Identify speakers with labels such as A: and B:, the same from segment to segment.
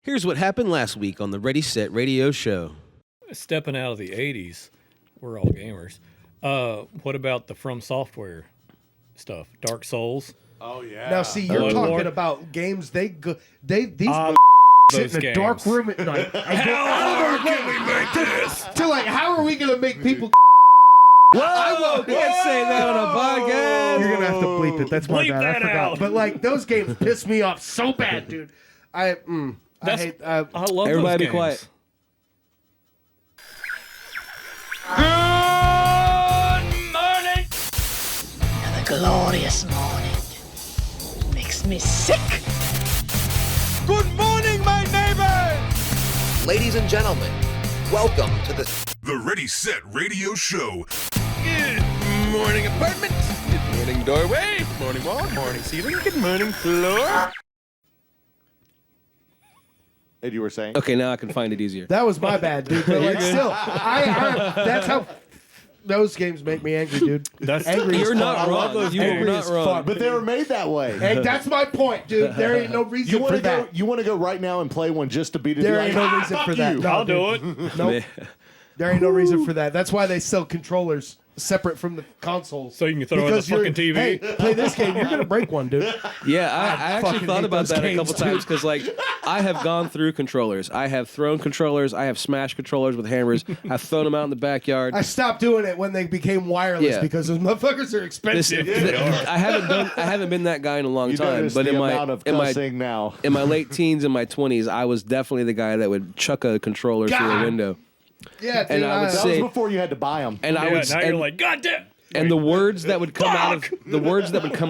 A: Here's what happened last week on the Ready Set Radio Show.
B: Stepping out of the 80s, we're all gamers. What about the From Software stuff? Dark Souls?
C: Oh, yeah.
D: Now, see, you're talking about games. These sit in a dark room at night.
B: How can we make this?
D: To like, how are we going to make people?
A: Whoa! Can't say that on a podcast.
D: You're gonna have to bleep it. That's my
B: Bleep
D: bad.
B: that
D: I forgot.
B: out.
D: But like, those games piss me off so bad, dude. I hate.
B: I love
A: Everybody
B: those
A: be
B: games.
A: quiet.
B: Good morning.
E: Another glorious morning. Makes me sick.
F: Good morning, my neighbor!
G: Ladies and gentlemen, welcome to the
H: Ready Set Radio Show.
F: Good morning, apartment. Good morning, doorway. Good morning, wall. Good morning, ceiling. Good morning, floor.
C: And you were saying?
A: Okay, now I can find it easier.
D: That was my bad, dude. But like, still, that's how those games make me angry, dude. Angry
A: You're
D: as
A: not
D: fuck.
A: wrong. You are
D: Angry
A: not
D: as
A: wrong.
D: fuck.
C: But they were made that way.
D: Hey, that's my point, dude. There ain't no reason for that.
C: You want to go right now and play one just to beat it?
D: There
C: like,
D: ain't no reason for that. No,
B: I'll
D: dude.
B: do it.
D: Nope. There ain't no reason for that. That's why they sell controllers separate from the consoles.
B: So you can throw in the fucking TV.
D: Hey, play this game. You're gonna break one, dude.
A: Yeah, I actually
D: fucking
A: thought
D: hate
A: about
D: those
A: that a
D: games,
A: couple
D: too.
A: times because, like, I have gone through controllers. I have thrown controllers. I have smashed controllers with hammers. I've thrown them out in the backyard.
D: I stopped doing it when they became wireless
A: Yeah.
D: because those motherfuckers are
A: This-
D: expensive.
A: I haven't been that guy in a long
C: You
A: time.
C: notice
A: But
C: the
A: in
C: amount of cussing now.
A: in my late teens and my 20s, I was definitely the guy that would chuck a controller through a
D: God.
A: window.
D: Yeah, dude.
A: And I would
C: That
A: say-
C: was before you had to buy them.
A: And I
B: Yeah,
A: would
B: now
A: and,
B: you're like, God damn.
A: and the words that would come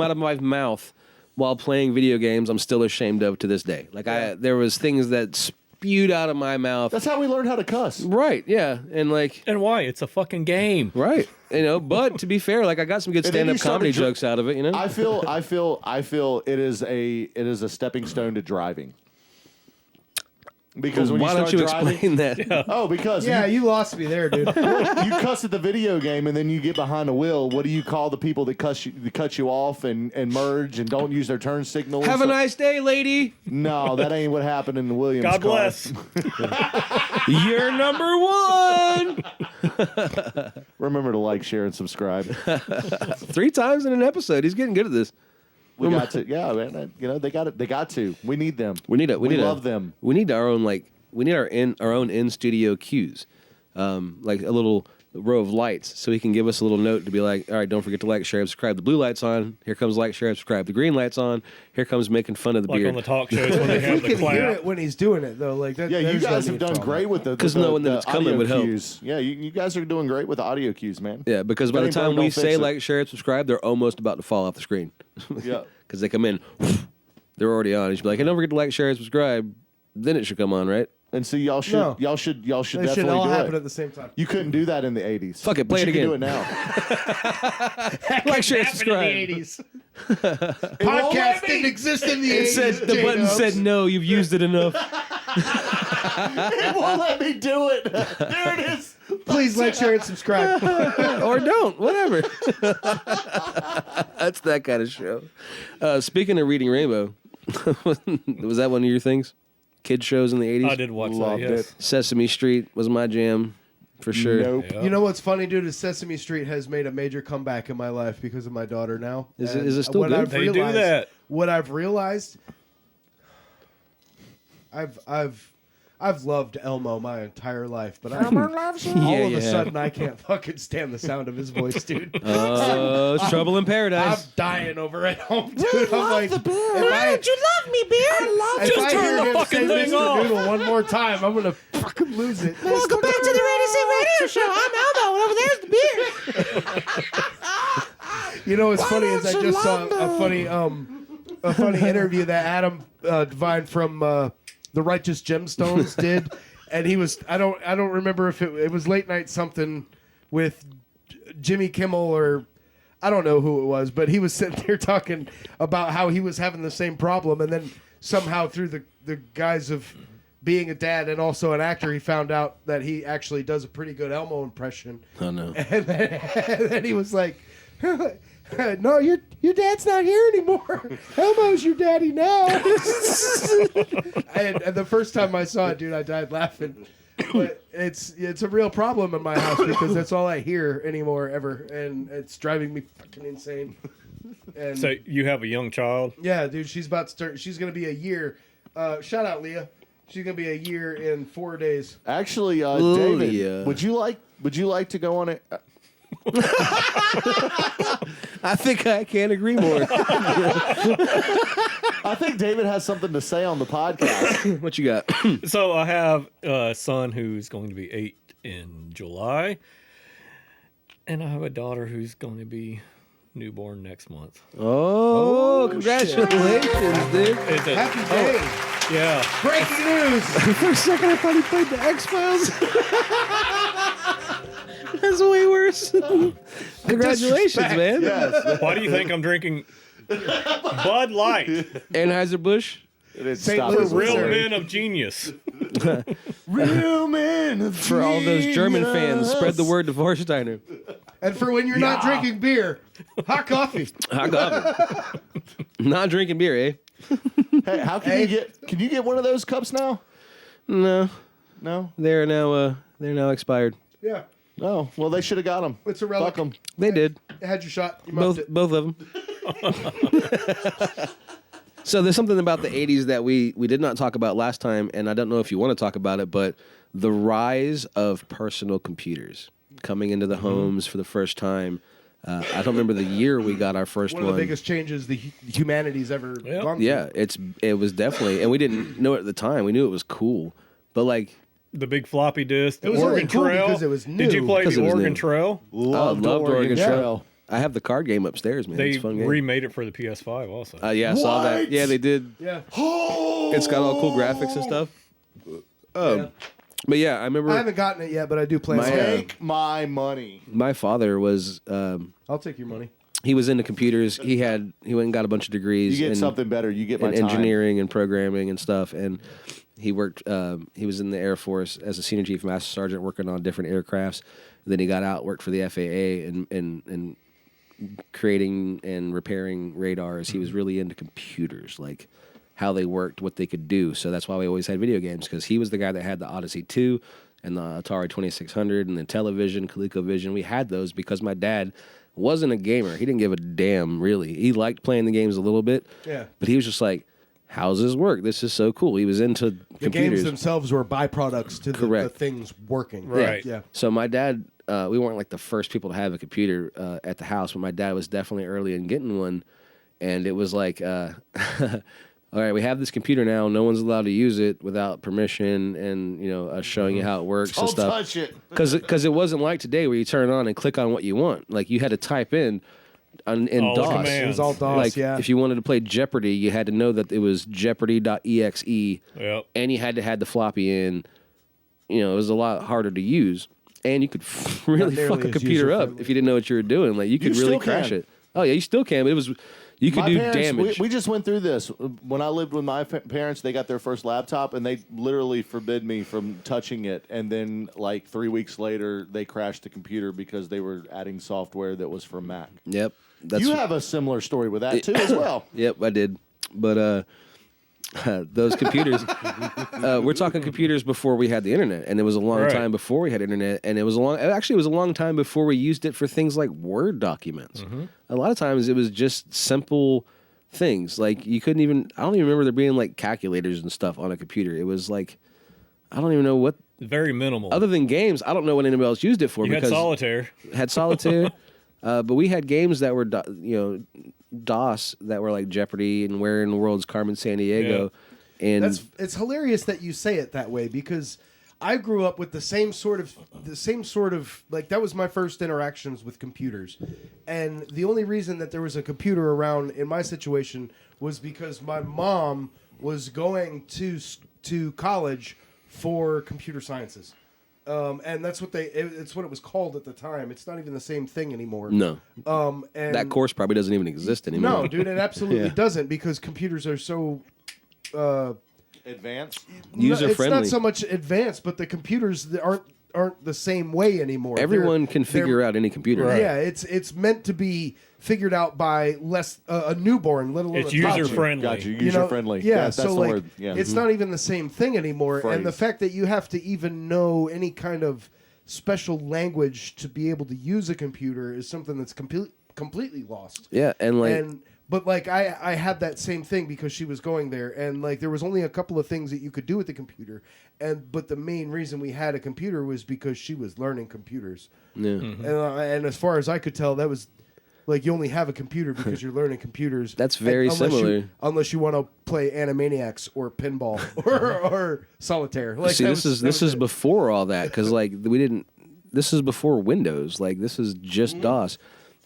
A: out of my mouth while playing video games, I'm still ashamed of to this day. Like there was things that spewed out of my mouth.
C: That's how we learned how to cuss.
A: Right, yeah. And like
B: And why? It's a fucking game.
A: right. But to be fair, like I got some good
C: And then
A: stand up
C: you started
A: comedy
C: dri-
A: jokes out of it, you know?
C: I feel it is a stepping stone to driving. Because when
A: Why
C: you
A: don't
C: start
A: you
C: driving,
A: explain that?
C: Oh, because
D: Yeah, you lost me there, dude.
C: you cuss at the video game and then you get behind the wheel. What do you call the people that cut you off and merge and don't use their turn signal?
A: Have a nice day, lady.
C: No, that ain't what happened in the Williams
B: God
C: car.
B: bless.
A: You're number one.
C: Remember to like, share, and subscribe.
A: 3 times in an episode. He's getting good at this.
C: We got to, yeah, man. You know, they got it. They got to. We need them.
A: We
C: love them.
A: We need our own our own in studio cues, like a little row of lights, so he can give us a little note to be like, all right, don't forget to like, share, and subscribe. The blue light's on. Here comes like, share, and subscribe. The green light's on. Here comes making fun of the
B: Like
A: beard.
B: on the talk shows when they
D: We
B: have the
D: can hear
B: clap.
D: it when he's doing it, though. Like that.
C: Yeah, you
D: there's no
C: guys
D: need
C: have
D: for
C: done
D: all
C: great with the
A: 'Cause
C: the-
A: knowing that
C: the
A: it's coming
C: audio
A: would help.
C: cues. Yeah, you guys are doing great with the audio cues, man.
A: Yeah, because by the
C: Don't
A: time
C: burn,
A: we
C: don't fix
A: say
C: it.
A: like, share, and subscribe, they're almost about to fall off the screen.
C: Yeah.
A: Because they come in, they're already on. You should be like, hey, don't forget to like, share, and subscribe. Then it should come on, right?
C: And so y'all should
D: No.
C: y'all should
D: They
C: definitely
D: should all
C: do
D: happen
C: it.
D: at the same time.
C: You couldn't do that in the 80s.
A: Fuck it, play
C: But
A: it
C: you
A: again.
C: can do it now.
A: Like, share, and subscribe.
D: Podcast didn't exist in the 80s.
A: It said the button
D: JDubs.
A: said no. You've used it enough.
C: It won't let me do it. There it is.
D: Please like, share, and subscribe.
A: Or don't, whatever. That's that kind of show. Speaking of Reading Rainbow, was that one of your things? Kid shows in the 80s?
B: I did watch
C: Loved
B: that, yes.
C: it.
A: Sesame Street was my jam, for sure.
C: Nope.
B: Yeah.
D: You know what's funny, dude? Is Sesame Street has made a major comeback in my life because of my daughter now.
A: Is it
D: And
A: still
D: what
A: good?
D: I've
B: They do
D: realized-
B: that.
D: What I've realized, I've loved Elmo my entire life, but all of a sudden I can't fucking stand the sound of his voice, dude.
A: Oh, it's Trouble in
D: I'm
A: Paradise.
D: dying over at home, dude. I'm like, if I,
E: love me, Beard?
D: if
B: Just
D: I
B: turn
D: hear
B: the
D: him
B: fucking
D: say
B: thing
D: Mr.
B: off.
D: Noodle one more time, I'm gonna fucking lose it.
E: Welcome back to the Ready Set Radio Show. I'm Elmo, and over there's the Beard.
D: You know what's funny is I just saw a funny interview that Adam Devine from the Righteous Gemstones did, and he was I don't remember if it was late night something with Jimmy Kimmel or I don't know who it was, but he was sitting there talking about how he was having the same problem, and then somehow through the guise of being a dad and also an actor, he found out that he actually does a pretty good Elmo impression.
A: Oh, no.
D: And then he was like, No, your dad's not here anymore. Elmo's your daddy now. and the first time I saw it, dude, I died laughing. But it's a real problem in my house because that's all I hear anymore ever, and it's driving me fucking insane. And
B: So you have a young child?
D: yeah, dude, she's about to start. She's gonna be a year. Shout out, Leah. She's gonna be a year in 4 days.
C: Actually,
A: Leah.
C: David, would you like to go on it?
A: I think I can't agree more.
C: I think David has something to say on the podcast.
A: What you got?
B: So I have a son who's going to be 8 in July, and I have a daughter who's going to be newborn next month.
A: Oh, congratulations, dude.
B: Is it?
D: Happy day!
B: Yeah.
D: Breaking news!
A: For a second, I thought he played the X-Files. That's way worse. Congratulations, man.
C: Yes.
B: Why do you think I'm drinking Bud Light?
A: Anheuser-Busch.
D: St.
C: Stop
D: Louis,
C: it.
B: Real
D: Missouri.
B: men of genius.
C: Real men.
A: For all those German fans, spread the word to Vorsteiner.
D: And for when you're not drinking beer, hot coffee.
A: Hot coffee. Not drinking beer, eh?
C: Hey, how can you get? Can you get one of those cups now?
A: No,
C: No.
A: they're now expired.
D: Yeah,
C: No. Well, they should have got them.
D: it's a relic.
C: Fuck them.
A: They did.
D: You had your shot. You muffed it.
A: Both of them. So there's something about the 80s that we did not talk about last time, and I don't know if you want to talk about it, but the rise of personal computers coming into the homes for the first time. I don't remember the year we got our first
D: One of the biggest changes the humanity's ever gone through.
A: Yeah, it was definitely, and we didn't know it at the time. We knew it was cool, but like,
B: The big floppy disk, the
D: was only
B: Oregon
D: cool
B: Trail.
D: because it was
B: Did you
D: new.
B: play
A: Because
B: the
A: it was
B: Oregon
A: new.
B: Trail?
C: Loved
A: Oregon
C: Trail.
A: Trail. I have the card game upstairs, man.
B: They
A: It's a fun game.
B: remade it for the PS5 also.
A: Yeah, I saw that.
C: What?
A: Yeah, they did.
D: Yeah.
A: It's got all cool graphics and stuff. But yeah, I remember
D: I haven't gotten it yet, but I do plan on it.
C: Take my money.
A: my father was
D: I'll take your money.
A: he was into computers. He went and got a bunch of degrees.
C: You get
A: in,
C: something better. You get my
A: in
C: time.
A: engineering and programming and stuff. And he worked. He was in the Air Force as a senior chief master sergeant, working on different aircrafts. And then he got out, worked for the FAA, and creating and repairing radars. He was really into computers, like how they worked, what they could do. So that's why we always had video games, because he was the guy that had the Odyssey 2 and the Atari 2600 and the Television, ColecoVision. We had those because my dad wasn't a gamer. He didn't give a damn, really. He liked playing the games a little bit,
D: Yeah.
A: but he was just like, how's this work? This is so cool. He was into
D: The
A: computers.
D: games themselves were byproducts to the
A: Correct.
D: things working.
B: Right.
D: Yeah.
A: So my dad, we weren't like the first people to have a computer at the house, but my dad was definitely early in getting one. And it was like, all right, we have this computer now. No one's allowed to use it without permission and, us showing you how it works and
C: Don't
A: stuff.
C: touch it.
A: Because it wasn't like today where you turn it on and click on what you want. Like you had to type in
B: All
A: DOS.
B: commands.
D: It was all DOS,
A: Like
D: yeah.
A: if you wanted to play Jeopardy, you had to know that it was Jeopardy.exe,
B: Yep.
A: and you had to have the floppy in. It was a lot harder to use, and you could really
D: nearly
A: fuck a
D: as
A: computer up
D: user-friendly.
A: if you didn't know what you were doing. Like you could
C: You
A: really
C: still
A: crash
C: can.
A: it. Oh yeah, you still can, but you could
C: My
A: do
C: parents,
A: damage.
C: We just went through this. When I lived with my parents, they got their first laptop, and they literally forbid me from touching it. And then, like 3 weeks later, they crashed the computer because they were adding software that was from Mac.
A: Yep, that's
C: You have a similar story with that too, as well.
A: Yep, I did. But those computers, we're talking computers before we had the internet, and it was a long
B: Right.
A: time before we had internet, and it was a long time before we used it for things like Word documents. A lot of times it was just simple things. Like I don't even remember there being like calculators and stuff on a computer. It was like, I don't even know what,
B: Very minimal.
A: other than games, I don't know what anybody else used it for.
B: you had
A: because
B: solitaire.
A: had solitaire, but we had games that were DOS that were like Jeopardy and Where in the World's Carmen San Diego, and
D: It's hilarious that you say it that way because I grew up with the same sort of like that was my first interactions with computers, and the only reason that there was a computer around in my situation was because my mom was going to college for computer sciences. And that's what it's what it was called at the time. It's not even the same thing anymore.
A: no,
D: And
A: that course probably doesn't even exist anymore.
D: no, dude, it absolutely
A: Yeah.
D: doesn't because computers are so
C: Advanced.
A: User
D: It's
A: friendly.
D: not so much advanced, but the computers that aren't aren't the same way anymore.
A: Everyone can figure out any computer.
B: Right.
D: Yeah, it's meant to be figured out by less a newborn, let alone
B: It's
D: a toddler.
B: user friendly.
C: Got you.
D: You know,
C: User friendly.
D: Yeah,
C: that's
D: so
C: the
D: like
C: word. Yeah.
D: it's not even the same thing anymore. And the
C: Phrase.
D: fact that you have to even know any kind of special language to be able to use a computer is something that's completely lost.
A: Yeah,
D: But like I had that same thing because she was going there, and like there was only a couple of things that you could do with the computer, but the main reason we had a computer was because she was learning computers.
A: yeah.
D: And as far as I could tell, that was like you only have a computer because you're learning computers.
A: That's very similar.
D: Unless you want to play Animaniacs or pinball or solitaire. Like
A: See,
D: that
A: this is
D: it.
A: before all that because like we didn't. This is before Windows. Like this is just DOS.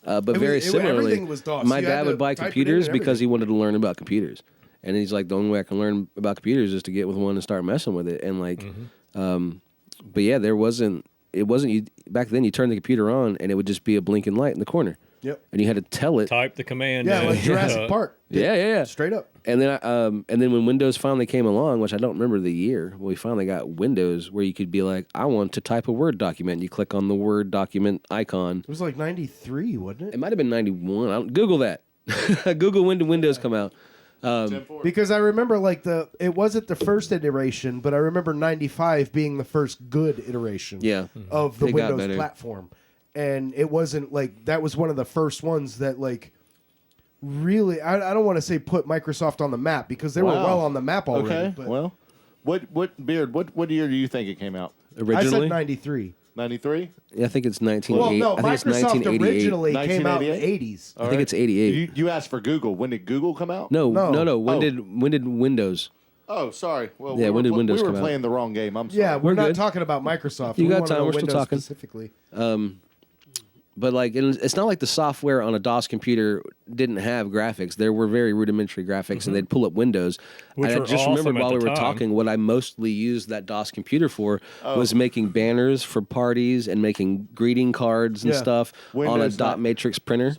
A: But very similarly,
D: everything was DOS.
A: my
D: You had
A: dad
D: to
A: would buy
D: type it in
A: computers
D: and
A: because he
D: everything.
A: wanted to learn about computers, and he's like, the only way I can learn about computers is to get with one and start messing with it. And like, but yeah, it wasn't you back then. You turned the computer on, and it would just be a blinking light in the corner.
D: Yep.
A: And you had to tell it.
B: Type the command.
D: Yeah,
B: in.
D: like Jurassic Park.
A: Yeah.
D: Straight up.
A: And then when Windows finally came along, which I don't remember the year, we finally got Windows where you could be like, I want to type a Word document. You click on the Word document icon.
D: It was like 93, wasn't
A: It
D: it?
A: might have been 91. Google that. Google when did Windows come out.
D: Because I remember like it wasn't the first iteration, but I remember 95 being the first good iteration
A: Yeah.
D: of the
A: They got
D: Windows
A: better.
D: platform. And it wasn't like that was one of the first ones that like really I don't want to say put Microsoft on the map because they were
C: Wow.
D: well on the map already.
C: Okay.
D: But
C: Well, what Beard? What year do you think it came out?
D: I
A: Originally?
D: said 93.
C: 93.
A: Yeah, I think it's
D: Well,
A: 1980.
D: no,
A: I think it's
D: Microsoft
A: 1988.
D: originally came out in the
C: 1988?
D: 80s.
A: I think it's 88.
C: You asked for Google. When did Google come out?
A: No.
D: No.
A: When
C: Oh.
A: did Windows?
C: Oh, sorry. Well,
A: Yeah, when did Windows
C: we were
A: come out?
C: playing the wrong game. I'm sorry.
D: Yeah, we're not
A: good.
D: talking about Microsoft.
A: You
D: We
A: got
D: wanna
A: time,
D: know
A: we're still
D: Windows
A: talking.
D: specifically.
A: But like, it's not like the software on a DOS computer didn't have graphics. There were very rudimentary graphics, and they'd pull up Windows.
B: Which
A: and I
B: were
A: just
B: awesome
A: remembered
B: at
A: while we
B: the
A: were
B: time.
A: talking, what I mostly used that DOS computer for was making banners for parties and making greeting cards and
D: Yeah.
A: stuff on a
C: Windows
A: dot matrix printer.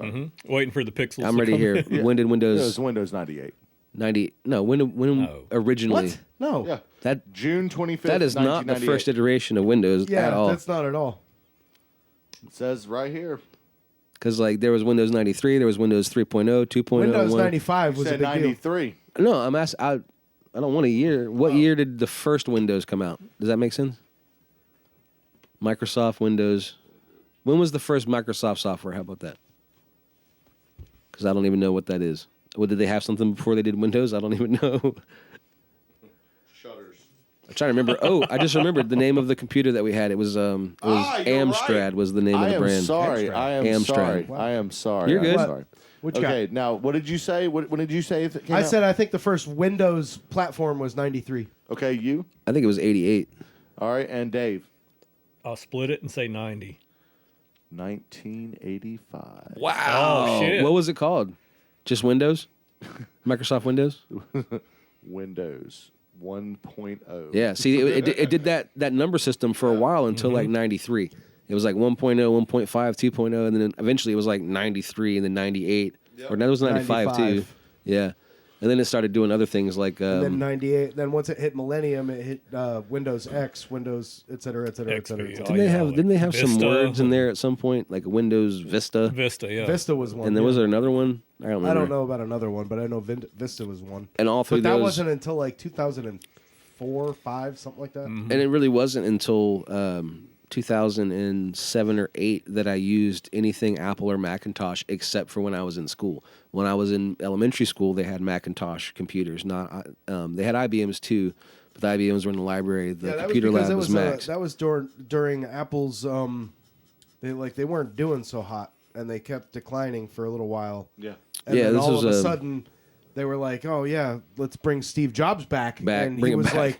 B: Waiting for the pixels.
A: I'm
B: to
A: ready
B: come
A: here.
B: in.
A: When did
C: It was
A: Windows
C: Windows 98.
A: 90? No, when
B: No.
A: originally?
D: What? No.
C: Yeah.
A: That
C: June 25th.
A: that is not the
C: 1998.
A: first iteration of Windows
D: Yeah,
A: at all.
D: that's not at all.
C: It says right here.
A: Because like there was Windows 93, there was Windows 3.0, 2.0.
D: Windows
A: 1.
D: 95 was a
C: Said
D: big deal.
C: 93.
A: No, I'm asking. I don't want a year. What year did the first Windows come out? Does that make sense? Microsoft Windows. When was the first Microsoft software? How about that? Because I don't even know what that is. What, did they have something before they did Windows? I don't even know.
C: Shutters.
A: I'm trying to remember. Oh, I just remembered the name of the computer that we had. It was
C: you're
A: Amstrad
C: right.
A: was the name of
C: I
A: the
C: am
A: brand.
C: sorry.
D: Amstrad.
C: I am
A: Amstrad.
C: sorry.
A: Wow.
C: I am sorry.
A: You're
C: I'm
A: good.
C: sorry.
D: What you
C: Okay,
D: got?
C: now what did you say? When did you say it came
D: I
C: out?
D: said I think the first Windows platform was 93.
C: Okay, you.
A: I think it was 88.
C: All right, and Dave.
B: I'll split it and say 90.
C: 1985.
B: Oh, shit.
A: What was it called? Just Windows? Microsoft Windows?
C: Windows 1.0.
A: Yeah, see, it did that number system for a while until like 93. It was like 1.0, 1.5, 2.0, and then eventually it was like 93 and then 98. Or that was 95 too.
D: 95.
A: Yeah. And then it started doing other things like
D: And then 98. Then once it hit Millennium, it hit Windows X, Windows, et cetera, et cetera, et cetera. Et
B: XP.
D: cetera.
A: didn't they have some
B: Vista.
A: words in there at some point like Windows Vista?
B: Vista, yeah.
D: Vista was one.
A: And then
D: yeah.
A: was there another one? I don't remember.
D: I don't know about another one, but I know Vista was one.
A: And all through
D: But that
A: those,
D: wasn't until like 2004, 5, something like that.
A: and it really wasn't until 2007 or 8 that I used anything Apple or Macintosh except for when I was in school. When I was in elementary school, they had Macintosh computers. Not they had IBMs too, but the IBMs were in the library. The
D: Yeah, that
A: computer
D: because
A: lab
D: it
A: was
D: was
A: Macs.
D: that was during Apple's. They weren't doing so hot, and they kept declining for a little while.
C: Yeah.
D: And
A: Yeah,
D: then
A: this
D: all
A: was
D: of a
A: a-
D: sudden, they were like, "Oh yeah, let's bring Steve Jobs back." And
A: Bring
D: he
A: him
D: was
A: back.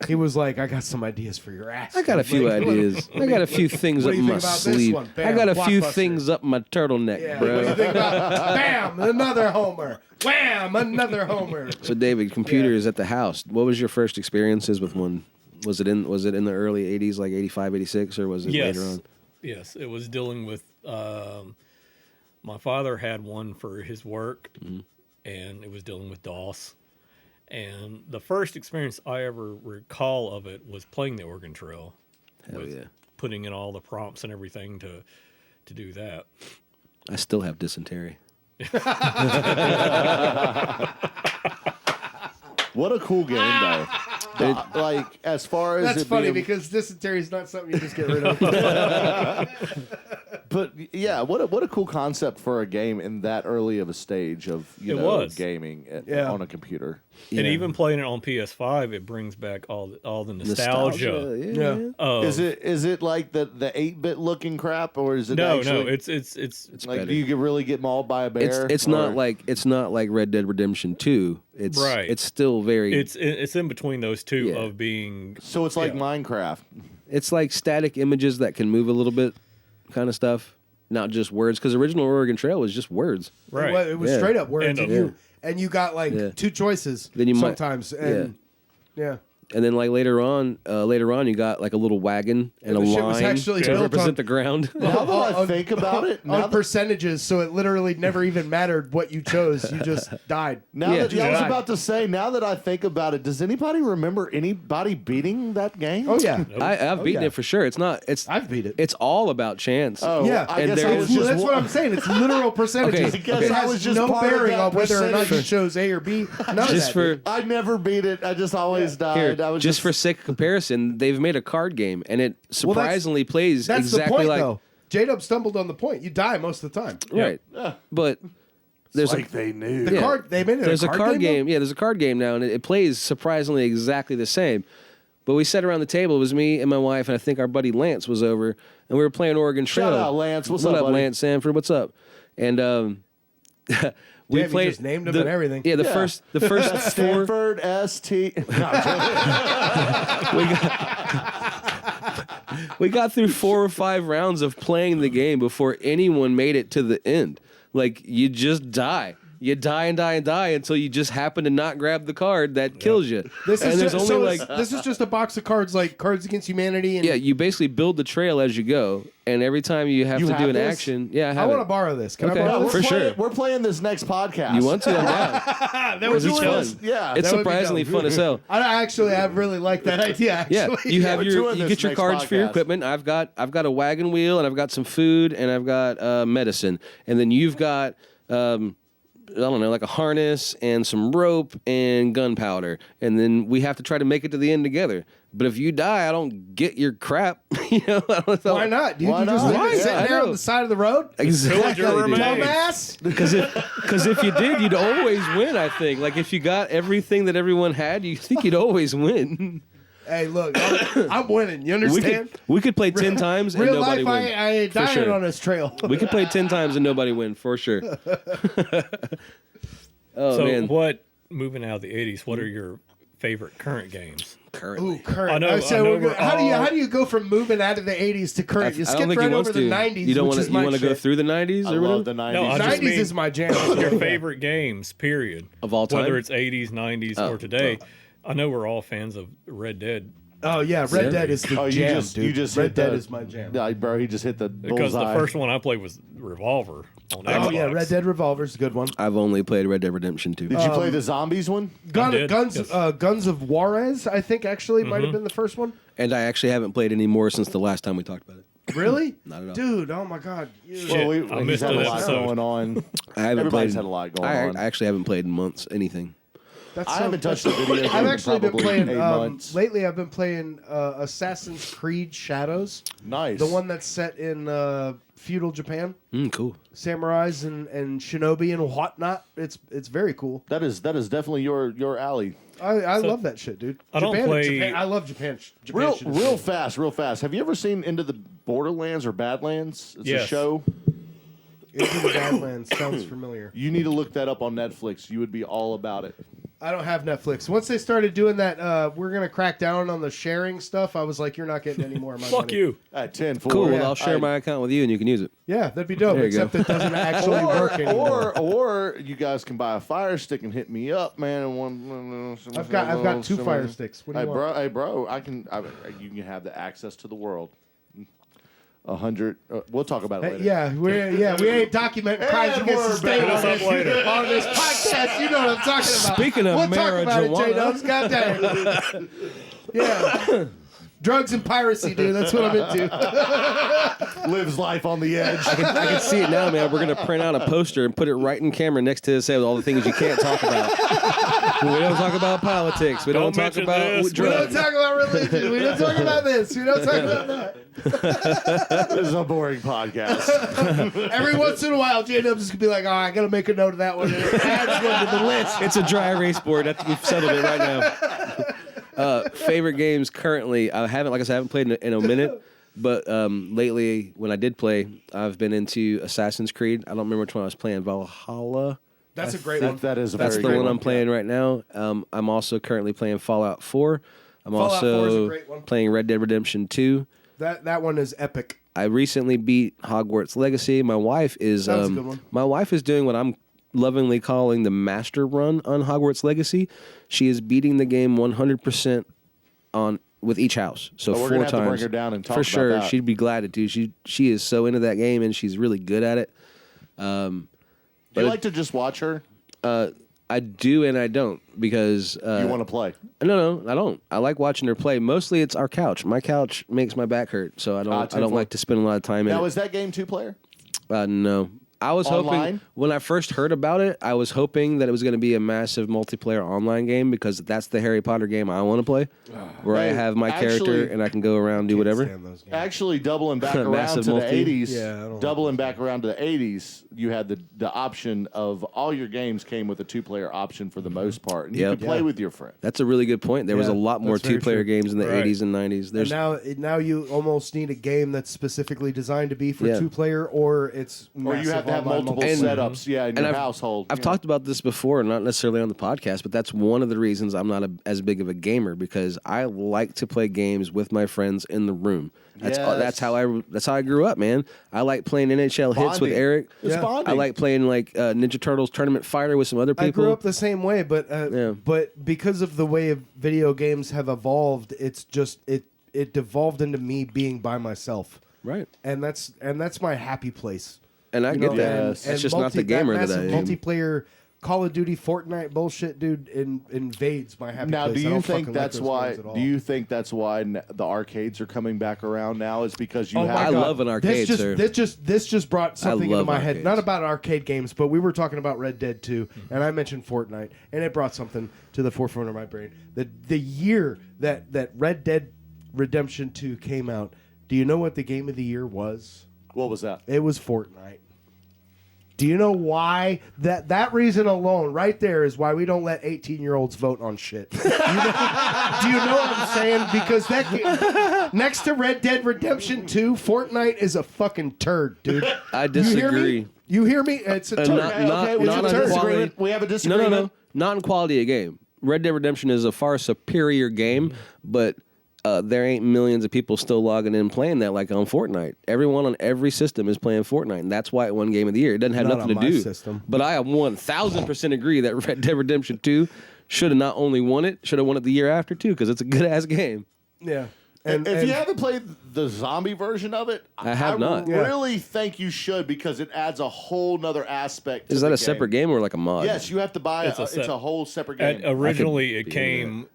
D: he was like, "I got some ideas for your ass."
A: I got a few
D: Like,
A: ideas. I got a few things
D: what
A: up
D: do you
A: my
D: think about this
A: sleeve.
D: one?
A: I
D: Bam,
A: got a few
D: blockbuster.
A: things up my turtleneck,
D: Yeah, what do you
A: bro.
D: think about? Bam! Another homer. Wham! Another homer.
A: So, David, computers at the house. What was your first experiences with one? Was it in the early 80s, like 85, 86, or was it
B: Yes.
A: later on?
B: Yes, it was dealing with. My father had one for his work, and it was dealing with DOS. And the first experience I ever recall of it was playing the Oregon Trail
A: Hell
B: with
A: yeah.
B: putting in all the prompts and everything to do that.
A: I still have dysentery.
C: What a cool game, though. Like, as far as
D: That's
C: it
D: funny
C: being,
D: because dysentery is not something you just get rid of.
C: but yeah, what a cool concept for a game in that early of a stage of gaming on a computer.
B: And even playing it on PS5, it brings back all the nostalgia.
A: Yeah.
C: Is it like the 8-bit looking crap, or is it
B: No,
C: actually,
B: it's
C: like
A: better.
C: do you really get mauled by a bear?
A: It's not like Red Dead Redemption 2. It's
B: Right.
A: It's still very.
B: it's in between those two
A: Yeah.
B: of being.
C: so it's like Minecraft.
A: It's like static images that can move a little bit, kind of stuff. Not just words, because original Oregon Trail was just words.
B: Right.
D: It was
A: Yeah.
D: straight up words,
B: And,
D: and you got like two choices.
A: Then you might-
D: sometimes, and yeah.
A: And then like later on, you got like a little wagon and a
D: the shit was
A: line
D: actually
A: to
D: built
A: represent
D: on-
A: the ground.
C: Now that I think about it,
D: on percentages, so it literally never even mattered what you chose. You just died.
C: Now
A: Yeah,
C: that I was
D: died.
C: about to say, now that I think about it, does anybody remember anybody beating that game?
D: Oh yeah,
A: I've beaten
D: yeah.
A: it for sure.
D: I've beat it.
A: It's all about chance.
C: Oh,
D: Yeah.
C: I
A: And
C: guess
A: there
C: I
A: is-
C: was just
D: That's what I'm saying. It's literal percentages.
A: Okay,
C: I guess
D: It
C: I
D: has
C: was just
D: no
C: part of
D: bearing
C: that
D: on whether or not you
C: percentage.
D: chose A or B. None of
A: Just
D: that,
A: for
D: dude.
C: I never beat it. I just always died.
A: here,
C: I was
A: just for sake of comparison, they've made a card game and it
D: Well,
A: surprisingly plays
D: That's
A: exactly
D: the point,
A: like
D: though. JDub stumbled on the point. You die most of the time.
A: right. But there's
C: like they knew.
D: The
A: Yeah.
D: card they made it.
A: there's
D: a card
A: game.
D: though?
A: Yeah, there's a card game now, and it plays surprisingly exactly the same. But we sat around the table. It was me and my wife, and I think our buddy Lance was over, and we were playing Oregon Trail.
C: Shout out, Lance. What's
A: what
C: up, buddy?
A: Lance Sanford? What's up? And we
D: Damn, you
A: played.
D: just named him and everything.
A: Yeah, the first four.
C: Stanford ST. No, I'm joking.
A: We got through 4 or 5 rounds of playing the game before anyone made it to the end. Like, you just die. You die and die and die until you just happen to not grab the card that kills you.
D: This
A: and
D: is
A: there's
D: just,
A: only
D: so this is just a box of cards like Cards Against Humanity. And
A: yeah, you basically build the trail as you go, and every time you have
C: You
A: to
C: have
A: do an
C: this?
A: action, yeah, I
D: I
A: have
D: want to
A: it.
D: borrow this. Can
A: Okay.
D: I borrow
C: No,
D: this?
A: For sure.
C: We're playing this next podcast.
A: You want to? I'm down.
D: That would
A: Because
D: be
A: it's
D: fun.
A: fun.
C: Yeah.
A: It's
D: That would be
A: surprisingly
D: dope.
A: fun as hell.
D: I really like that idea.
A: Yeah,
D: Actually,
A: you have
C: we're
A: you
C: doing this
A: get your
C: next
A: cards for your
C: podcast.
A: equipment. I've got a wagon wheel, and I've got some food, and I've got medicine, and then you've got I don't know, like a harness and some rope and gunpowder, and then we have to try to make it to the end together. But if you die, I don't get your crap. You know, I don't know.
D: Why not, dude?
C: Why
D: You just
C: not?
D: leave
A: Why?
D: it sitting
A: I
D: there on
A: know.
D: the side of the road.
A: Exactly,
B: your
A: dude.
B: remains.
D: Dumbass.
A: Because if you did, you'd always win. I think. Like if you got everything that everyone had, you think you'd always win.
D: Hey, look, I'm winning. You
A: We
D: understand?
A: could play 10 times and
D: Real
A: nobody
D: life,
A: win.
D: I ain't
A: For
D: dying
A: sure.
D: on this trail.
A: We could play 10 times and nobody win for sure. Oh
B: So
A: man,
B: moving out of the 80s, what are your favorite current games?
A: currently.
D: Ooh, current.
B: I know
D: So
B: we're
D: how do
B: all-
D: you go from moving out of the 80s to current? You
A: I
D: skip
A: don't think
D: right
A: he wants
D: over
A: to.
D: the 90s.
A: You don't
D: which
A: want
D: is
A: to.
D: my
A: You want to go
D: shit.
A: through the 90s
C: I
A: or
C: love
A: whatever?
C: the 90s.
B: No, I just
D: 90s
B: mean
D: is my jam.
B: your favorite games, period.
A: Of all time?
B: Whether it's 80s, 90s, or today. I know we're all fans of Red Dead
D: Oh yeah, Red Dead is the
C: Oh,
D: jam, dude.
C: you just
D: Red
C: hit
D: Dead
C: the-
D: is my jam.
C: Yeah, bro, he just hit the
B: because
C: bullseye.
B: the first one I played was Revolver on Xbox.
D: Oh yeah, Red Dead Revolver's a good one.
A: I've only played Red Dead Redemption 2.
C: Did you play the zombies one?
B: did,
D: Guns
B: yes.
D: Guns of Juarez, I think actually might have been the first one.
A: And I actually haven't played any more since the last time we talked about it.
D: Really?
A: Not at all.
D: Dude, oh my god.
B: Shit, I
C: he's
B: missed
C: had a
B: an
C: lot
B: episode.
C: going on.
A: I haven't
C: Everybody's
A: played.
C: had a lot going on.
A: I actually haven't played in months anything.
D: That's
C: I haven't touched a video game
D: I've
C: in
D: actually been
C: probably
D: playing
C: 8 months.
D: lately. I've been playing Assassin's Creed Shadows,
C: Nice.
D: the one that's set in feudal Japan,
A: Cool.
D: samurais and shinobi and whatnot. It's very cool.
C: That is definitely your alley.
D: I love that shit, dude.
B: I don't
D: Japan,
B: play-
D: Japan, I love Japan. Japan
C: Real
D: shit is
C: real fast. Have you ever seen Into the Borderlands or Badlands? It's a
B: Yes.
C: show.
D: Into the Badlands sounds familiar.
C: You need to look that up on Netflix. You would be all about it.
D: I don't have Netflix. Once they started doing that, we're gonna crack down on the sharing stuff. I was like, you're not getting any more of my
B: Fuck
D: money.
B: you.
C: At 10 4.
A: Cool.
D: Yeah.
A: Well, I'll share my account with you and you can use it.
D: Yeah, that'd be dope.
A: There you go.
D: Except it doesn't actually work anymore.
C: Or you guys can buy a Fire Stick and hit me up, man. And
D: I've got 2 Fire Sticks. What do you want?
C: Hey, bro, you can have the access to the world. 100. We'll talk about it later.
D: Yeah, we ain't documenting crimes
C: And
D: against the
C: we're
D: state
C: back.
D: on this, on this podcast. You know what I'm talking about.
A: Speaking of
D: we'll talk about it,
A: marijuana.
D: JDubs. Goddamn. Yeah. Drugs and piracy, dude. That's what I'm into.
C: Lives life on the edge.
A: I can see it now, man. We're gonna print out a poster and put it right in camera next to his head with all the things you can't talk about. We don't talk about politics. We don't talk
B: mention
A: about
B: this.
D: We don't
A: drugs.
D: talk about religion. We don't talk about this. We don't talk about that.
C: This is a boring podcast.
D: Every once in a while, JDubs is gonna be like, "Oh, I gotta make a note of that one." And it adds one to the list.
A: It's a dry erase board. We've settled it right now. Favorite games currently, I haven't played in a minute, but lately when I did play, I've been into Assassin's Creed. I don't remember which one I was playing. Valhalla.
D: That's a great one.
C: That is a
A: That's
C: very
A: the
C: good
A: one I'm playing right now. I'm also currently playing Fallout 4. I'm
D: Fallout 4 is a
A: also
D: great one.
A: playing Red Dead Redemption 2.
D: That one is epic.
A: I recently beat Hogwarts Legacy. My wife is
D: That was a good one.
A: my wife is doing what I'm lovingly calling the master run on Hogwarts Legacy. She is beating the game 100% on with each house. So
C: Oh, we're
A: 4
C: gonna have to
A: times
C: bring her down and talk
A: for
C: about
A: sure.
C: that.
A: She'd be glad to do. She is so into that game and she's really good at it.
C: Do you like to just watch her?
A: I do and I don't because
C: You want to play?
A: no, I don't. I like watching her play. Mostly it's our couch. My couch makes my back hurt, so I don't
C: 10-4.
A: like to spend a lot of time in
C: Now,
A: it.
C: is that game 2-player?
A: No. I was hoping
C: Online?
A: when I first heard about it, I was hoping that it was going to be a massive multiplayer online game because that's the Harry Potter game I want to play, where I
C: Hey,
A: have my character
C: actually-
A: and I can go around and do whatever.
D: Stand those games.
C: Actually, doubling back around
A: Massive
C: to the
A: multi?
C: 80s,
D: Yeah, I don't
C: doubling back around to the 80s, you had the option of all your games came with a 2-player option for the most part, and you
A: Yep.
C: could play with your friend.
A: That's a really good point. There was
D: Yeah,
A: a lot more
D: that's very
A: 2-player
D: true.
A: games in the
B: Right.
A: 80s and 90s. There's
D: And now you almost need a game that's specifically designed to be for
A: Yeah.
D: 2-player, or it's
C: Or you have to have multiple setups, in your household.
A: I've talked about this before, not necessarily on the podcast, but that's one of the reasons I'm not as big of a gamer because I like to play games with my friends in the room. That's
C: Yes.
A: that's how I grew up, man. I like playing NHL hits with
C: Bonding.
A: Eric.
C: It's bonding.
A: I like playing like Ninja Turtles Tournament Fighter with some other people.
D: I grew up the same way, but
A: Yeah.
D: but because of the way video games have evolved, it's just it devolved into me being by myself,
A: Right.
D: and that's my happy place.
A: And I
D: You
A: get
D: know,
A: that.
D: and-
A: It's
D: and
A: just not the gamer that I
D: massive
A: am.
D: multiplayer Call of Duty, Fortnite bullshit, dude, invades my happy
C: Now,
D: place.
C: do
D: I
C: you
D: don't
C: think
D: fucking
C: that's
D: like those
C: why?
D: games at all.
C: Do you think that's why the arcades are coming back around now? Is because you
D: Oh
C: have
D: my
A: I
D: God.
A: love an arcade,
D: this
A: sir.
D: This just brought something into
A: love
D: my head.
A: arcades.
D: Not about arcade games, but we were talking about Red Dead 2, and I mentioned Fortnite, and it brought something to the forefront of my brain. The year that Red Dead Redemption 2 came out, do you know what the game of the year was?
C: What was that?
D: It was Fortnite. Do you know why? That reason alone, right there, is why we don't let 18-year-olds vote on shit. Do you know what I'm saying? Because next to Red Dead Redemption 2, Fortnite is a fucking turd, dude.
A: I
D: You hear
A: disagree.
D: me? You hear me? It's a turd.
A: not-
C: Okay, we
A: not
C: have a
A: on quality.
C: disagreement. We have a
A: No,
C: disagreement.
A: not in quality of game. Red Dead Redemption is a far superior game, but there ain't millions of people still logging in playing that like on Fortnite. Everyone on every system is playing Fortnite, and that's why it won Game of the Year. It doesn't have
D: Not
A: nothing
D: on
A: to
D: my
A: do.
D: system.
A: But I 1,000% agree that Red Dead Redemption 2 should have not only won it, should have won it the year after too, because it's a good ass game.
D: Yeah.
C: If you haven't played the zombie version of it,
A: I have not.
D: Yeah.
C: really think you should because it adds a whole nother aspect. To
A: Is that
C: the
A: a separate game or like a mod?
C: Yes, you have to buy
B: It's
C: it's
B: a
C: a whole separate
B: And
C: game.
B: originally, it
A: be
B: came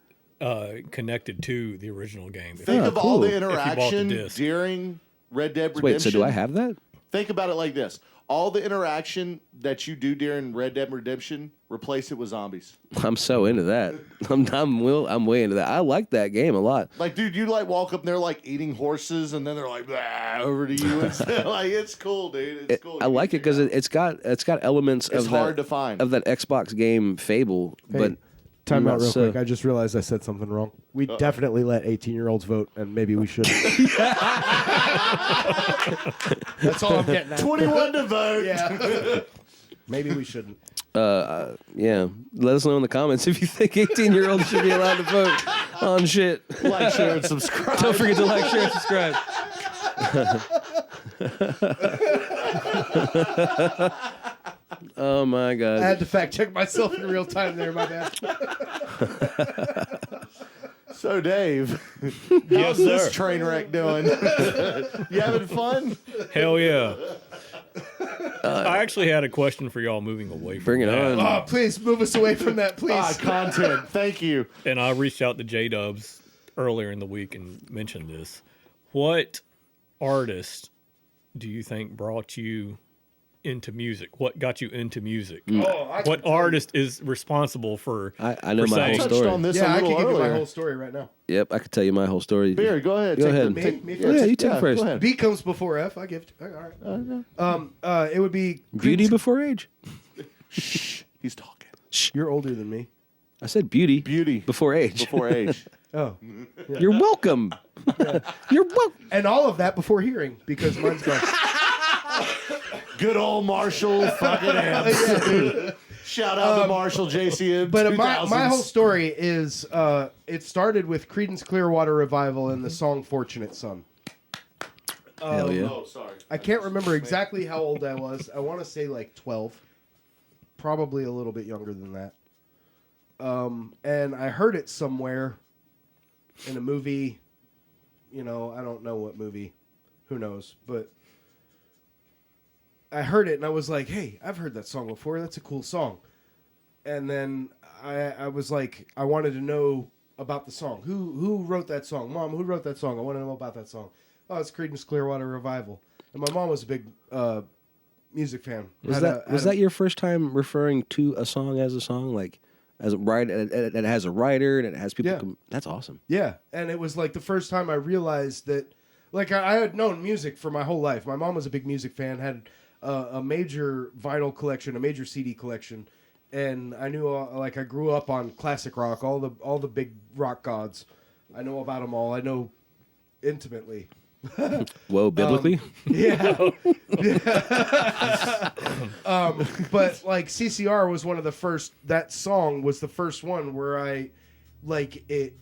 B: connected to the original game.
C: Think
A: Oh,
C: of all the
A: cool.
B: If you bought the
C: interaction
B: disc.
C: during Red Dead Redemption.
A: Wait, so do I have that?
C: Think about it like this: all the interaction that you do during Red Dead Redemption, replace it with zombies.
A: I'm so into that. I'm way into that. I like that game a lot.
C: Like, dude, you like walk up and they're like eating horses, and then they're like "Blah," over to you. Instead. Like, it's cool, dude. It's cool.
A: I like it because it's got elements
C: It's
A: of
C: hard
A: that
C: to find.
A: of that Xbox game Fable, but
D: Time out
A: not
D: real
A: so-
D: quick. I just realized I said something wrong. We definitely let 18-year-olds vote, and maybe we shouldn't. That's all I'm getting at.
C: 21 to vote.
D: Yeah. Maybe we shouldn't.
A: Yeah, let us know in the comments if you think 18-year-olds should be allowed to vote on shit.
C: Like, share, and subscribe.
A: Don't forget to like, share, and subscribe. Oh my
D: I
A: god!
D: had to fact check myself in real time there, my bad.
C: So, Dave,
B: Yes,
C: how's this
B: sir.
C: train wreck doing? You having fun?
B: Hell yeah. I actually had a question for y'all moving away from
A: Bring it
B: that.
A: on.
D: Oh, please move us away from that, please.
C: Content. Thank you.
B: And I reached out to JDubs earlier in the week and mentioned this. What artist do you think brought you into music? What got you into music? What artist is responsible for?
A: I know
B: for
A: my
B: saying-
A: whole
C: Touched
A: story.
C: on this
D: Yeah,
C: a
D: I
C: little
D: can give you my
C: earlier.
D: whole story right now.
A: Yep, I could tell you my whole story.
C: Beer, go ahead.
A: Go
C: take
A: ahead.
C: The,
D: Me
A: Yeah, you take it first.
C: Go ahead.
D: B comes before F. I give. All right. It would be
A: Beauty before age.
C: Shh. He's talking.
D: You're older than me.
A: I said beauty.
C: Beauty.
A: Before age.
C: Before age.
D: Oh,
A: You're welcome. You're welcome.
D: and all of that before hearing because mine's gone.
C: Good old Marshall fucking amps. Shout out to Marshall JCM.
D: But
C: 2000s.
D: my whole story is it started with Creedence Clearwater Revival and the song "Fortunate Son."
A: Hell yeah.
C: Oh, sorry.
D: I can't remember exactly how old I was. I want to say like 12, probably a little bit younger than that. And I heard it somewhere in a movie. You know, I don't know what movie. Who knows? But I heard it and I was like, hey, I've heard that song before. That's a cool song. And then I was like, I wanted to know about the song. Who wrote that song? Mom, who wrote that song? I want to know about that song. Oh, it's Creedence Clearwater Revival. And my mom was a big music fan.
A: Was that your first time referring to a song as a song? Like, as a writer, it has a writer and it has people.
D: Yeah.
A: That's awesome.
D: Yeah, and it was like the first time I realized that, like I had known music for my whole life. My mom was a big music fan, had a major vinyl collection, a major CD collection, and I knew like I grew up on classic rock, all the big rock gods. I know about them all. I know intimately.
A: Whoa, biblically?
D: Yeah. But like CCR was one of the first. That song was the first one where I, like it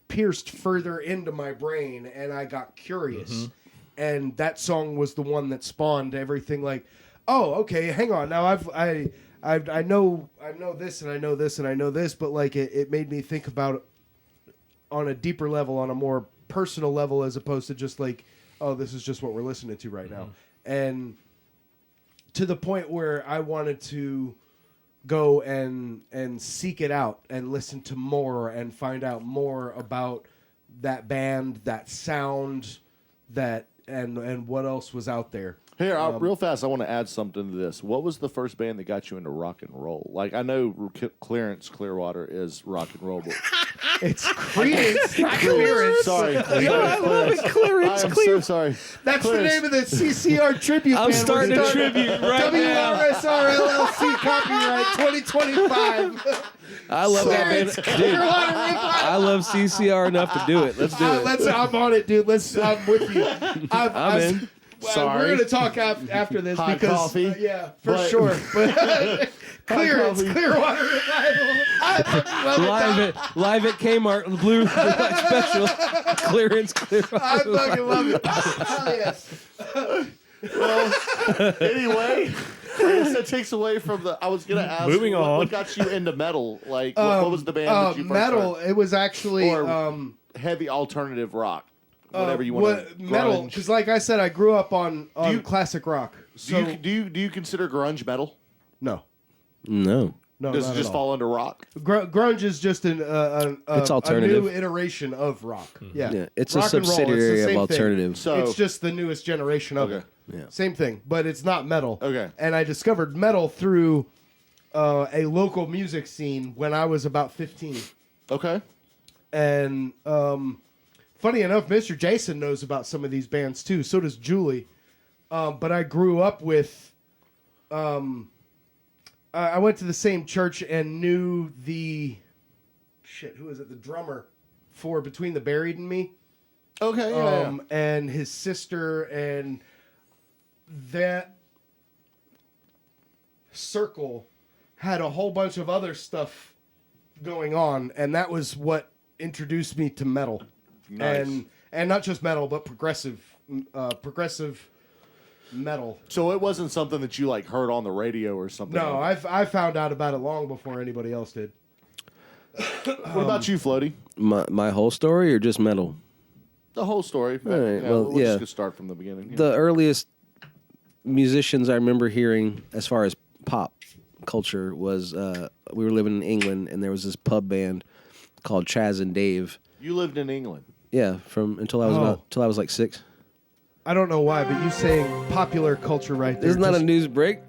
D: pierced further into my brain, and I got curious. And that song was the one that spawned everything. Like, oh, okay, hang on. Now I know this, and I know this, and I know this. But like it made me think about it on a deeper level, on a more personal level, as opposed to just like, oh, this is just what we're listening to right now. And to the point where I wanted to go and seek it out and listen to more and find out more about that band, that sound, that and what else was out there.
C: Here, real fast, I want to add something to this. What was the first band that got you into rock and roll? Like, I know Clarence Clearwater is rock and roll, but
D: It's Creedence. Clearance.
C: sorry.
A: I love it, Clarence.
C: I am so sorry.
D: That's
C: Clarence.
D: the name of the CCR tribute
A: I'm
D: band.
A: starting a tribute right now.
D: WRSR LLC copyright 2025.
A: I love that band. Dude, I love CCR enough to do it. Let's do it.
D: I'm on it, dude. I'm with you.
A: I'm in.
D: Well,
C: Sorry.
D: we're going to talk after this
C: Hot
D: because
C: coffee.
D: Yeah, for
C: But-
D: sure. But Clearance,
C: coffee.
D: Clearwater Revival. I fucking love it.
A: Live at Kmart, the Blue Special. Clearance.
D: I fucking love it. Hell yes.
C: Anyway, I guess that takes away from the. I was gonna ask.
B: Moving on.
C: What got you into metal? Like, what was the band that you first
D: metal.
C: heard?
D: It was actually
C: Or heavy alternative rock, whatever you want to.
D: metal. Because, like I said, I grew up on
C: you-
D: classic rock. So
C: Do you consider grunge metal?
D: no,
A: No.
C: Does
D: not
C: it just
D: at all.
C: fall under rock?
D: Grunge is just
A: It's
D: a
A: alternative.
D: new iteration of rock. Yeah,
A: Yeah, it's
D: Rock
A: a
D: and roll, it's the
A: subsidiary
D: same
A: of
D: thing.
A: alternative.
C: So
D: It's just the newest generation of
C: Okay.
D: it.
A: Yeah.
D: Same thing, but it's not metal.
C: Okay.
D: And I discovered metal through a local music scene when I was about 15.
C: okay.
D: And funny enough, Mr. Jason knows about some of these bands too. So does Julie. But I grew up with. I went to the same church and knew the. Shit, who is it? The drummer for Between the Buried and Me.
C: Okay. Yeah.
D: And his sister, and that circle had a whole bunch of other stuff going on, and that was what introduced me to metal.
C: Nice.
D: And not just metal, but progressive metal.
C: So it wasn't something that you like heard on the radio or something.
D: No, I found out about it long before anybody else did.
C: What about you, Floaty?
A: My whole story or just metal?
C: The whole story.
A: All right,
C: Yeah,
A: well,
C: we'll
A: yeah.
C: just get start from the beginning. Yeah.
A: The earliest musicians I remember hearing as far as pop culture was we were living in England and there was this pub band called Chaz and Dave.
C: You lived in England.
A: Yeah, until I was like 6.
D: I don't know why, but you saying popular culture right there.
A: Isn't that a news break?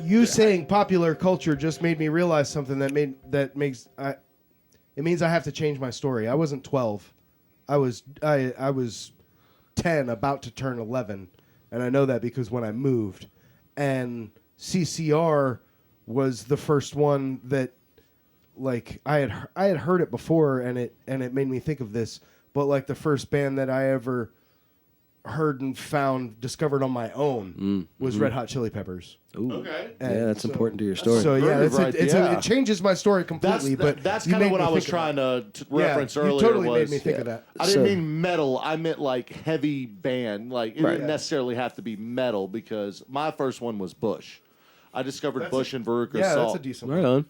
D: You saying popular culture just made me realize something it means I have to change my story. I wasn't 12. I was 10, about to turn 11, and I know that because when I moved, and CCR was the first one that, like, I had heard it before, and it made me think of this, but like the first band that I ever heard and discovered on my own was Red Hot Chili Peppers.
A: Ooh.
C: Okay.
A: Yeah, that's important to your story.
D: So yeah,
C: Right,
D: it changes my story completely. But
C: that's
D: you
C: kind of
D: made
C: what
D: me
C: I was
D: think of
C: trying
D: that.
C: to reference earlier.
D: You totally
C: was,
D: made me think of that.
C: I didn't mean metal. I meant like heavy band. Like it didn't
D: Yeah.
C: necessarily have to be metal because my first one was Bush. I discovered Bush and Veruca
D: Yeah,
C: Salt.
D: that's a decent
A: Right
D: one.
A: on.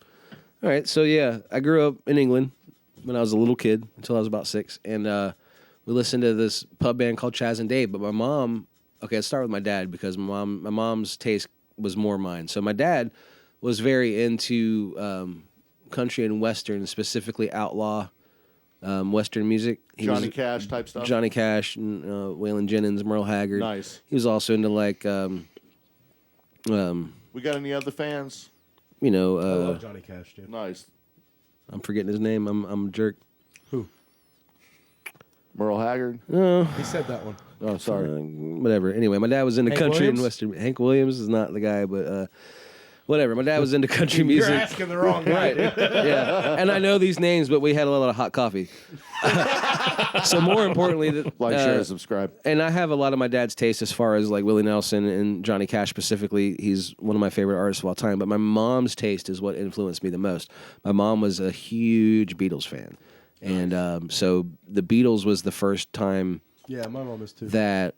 A: All right, so yeah, I grew up in England when I was a little kid until I was about 6, and we listened to this pub band called Chaz and Dave. But my mom, okay, let's start with my dad because my mom's taste was more mine. So my dad was very into country and western, specifically outlaw western music.
C: Johnny Cash type stuff.
A: Johnny Cash, and Waylon Jennings, Merle Haggard.
C: Nice.
A: He was also into like,
C: We got any other fans?
A: you know,
D: I love Johnny Cash, dude.
C: Nice.
A: I'm forgetting his name. I'm a jerk.
C: Merle Haggard.
D: He said that one.
C: Oh, sorry.
A: Whatever. Anyway, my dad was into
D: Hank
A: country
D: Williams?
A: and western. Hank Williams is not the guy, but whatever. My dad was into country
D: You're
A: music.
D: asking the wrong guy.
A: Right. Yeah. And I know these names, but we had a lot of hot coffee. So more importantly,
C: Like, share, and subscribe.
A: and I have a lot of my dad's taste as far as like Willie Nelson and Johnny Cash specifically. He's one of my favorite artists of all time. But my mom's taste is what influenced me the most. My mom was a huge Beatles fan. And so the Beatles was the first time
D: Yeah, my mom is too.
A: that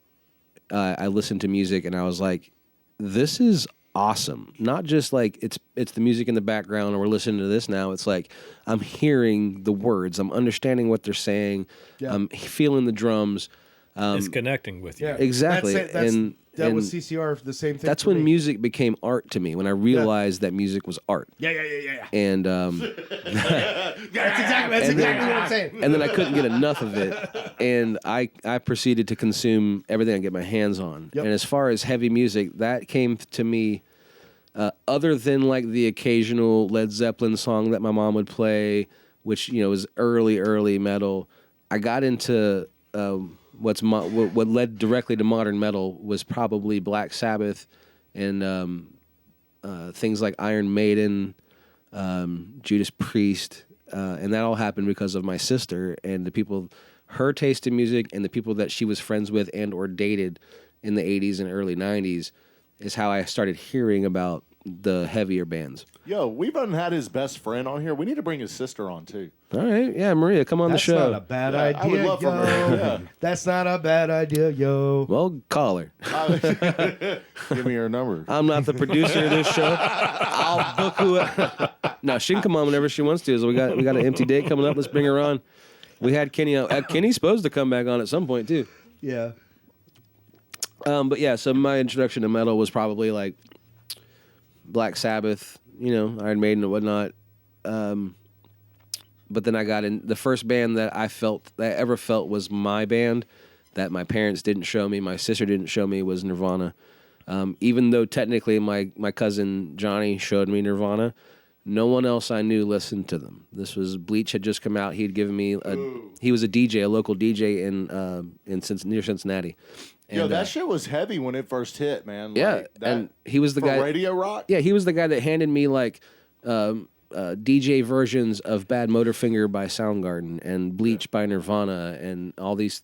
A: I listened to music and I was like, this is awesome. Not just like it's the music in the background and we're listening to this now. It's like I'm hearing the words. I'm understanding what they're saying.
D: Yeah.
A: I'm feeling the drums.
B: It's connecting with you.
D: Yeah,
A: Exactly.
D: That was
A: And
D: CCR the same thing.
A: that's
D: for
A: when
D: me.
A: music became art to me, when I realized that music was art.
D: Yeah.
A: And
D: That's exactly what I'm saying.
A: and then I couldn't get enough of it, and I proceeded to consume everything I get my hands on.
D: Yep.
A: And as far as heavy music, that came to me, other than like the occasional Led Zeppelin song that my mom would play, which was early metal. I got into what led directly to modern metal was probably Black Sabbath and things like Iron Maiden, Judas Priest, and that all happened because of my sister and the people, her taste in music, and the people that she was friends with and or dated in the 80s and early 90s is how I started hearing about the heavier bands.
C: Yo, we've had his best friend on here. We need to bring his sister on, too.
A: All right, yeah, Maria, come on
D: That's
A: the show.
D: not a bad
C: Yeah, I
D: idea,
C: would love for her.
D: yo.
C: Yeah.
D: That's not a bad idea, yo.
A: Well, call her.
C: Give me her number.
A: I'm not the producer of this show. I'll book who. No, she can come on whenever she wants to. So we got an empty date coming up. Let's bring her on. We had Kenny on. Kenny's supposed to come back on at some point too.
D: Yeah.
A: But yeah, so my introduction to metal was probably like Black Sabbath, Iron Maiden and whatnot. But then I got in the first band that I ever felt was my band, that my parents didn't show me, my sister didn't show me, was Nirvana. Even though technically my cousin Johnny showed me Nirvana, no one else I knew listened to them. This was Bleach had just come out. He'd given me he was a DJ, a local DJ near Cincinnati.
C: Yo,
A: And,
C: that shit was heavy when it first hit, man.
A: yeah,
C: Like, that,
A: and he was the
C: for
A: guy.
C: Radio Rock?
A: Yeah, he was the guy that handed me like DJ versions of Bad Motorfinger by Soundgarden and Bleach by Nirvana and all these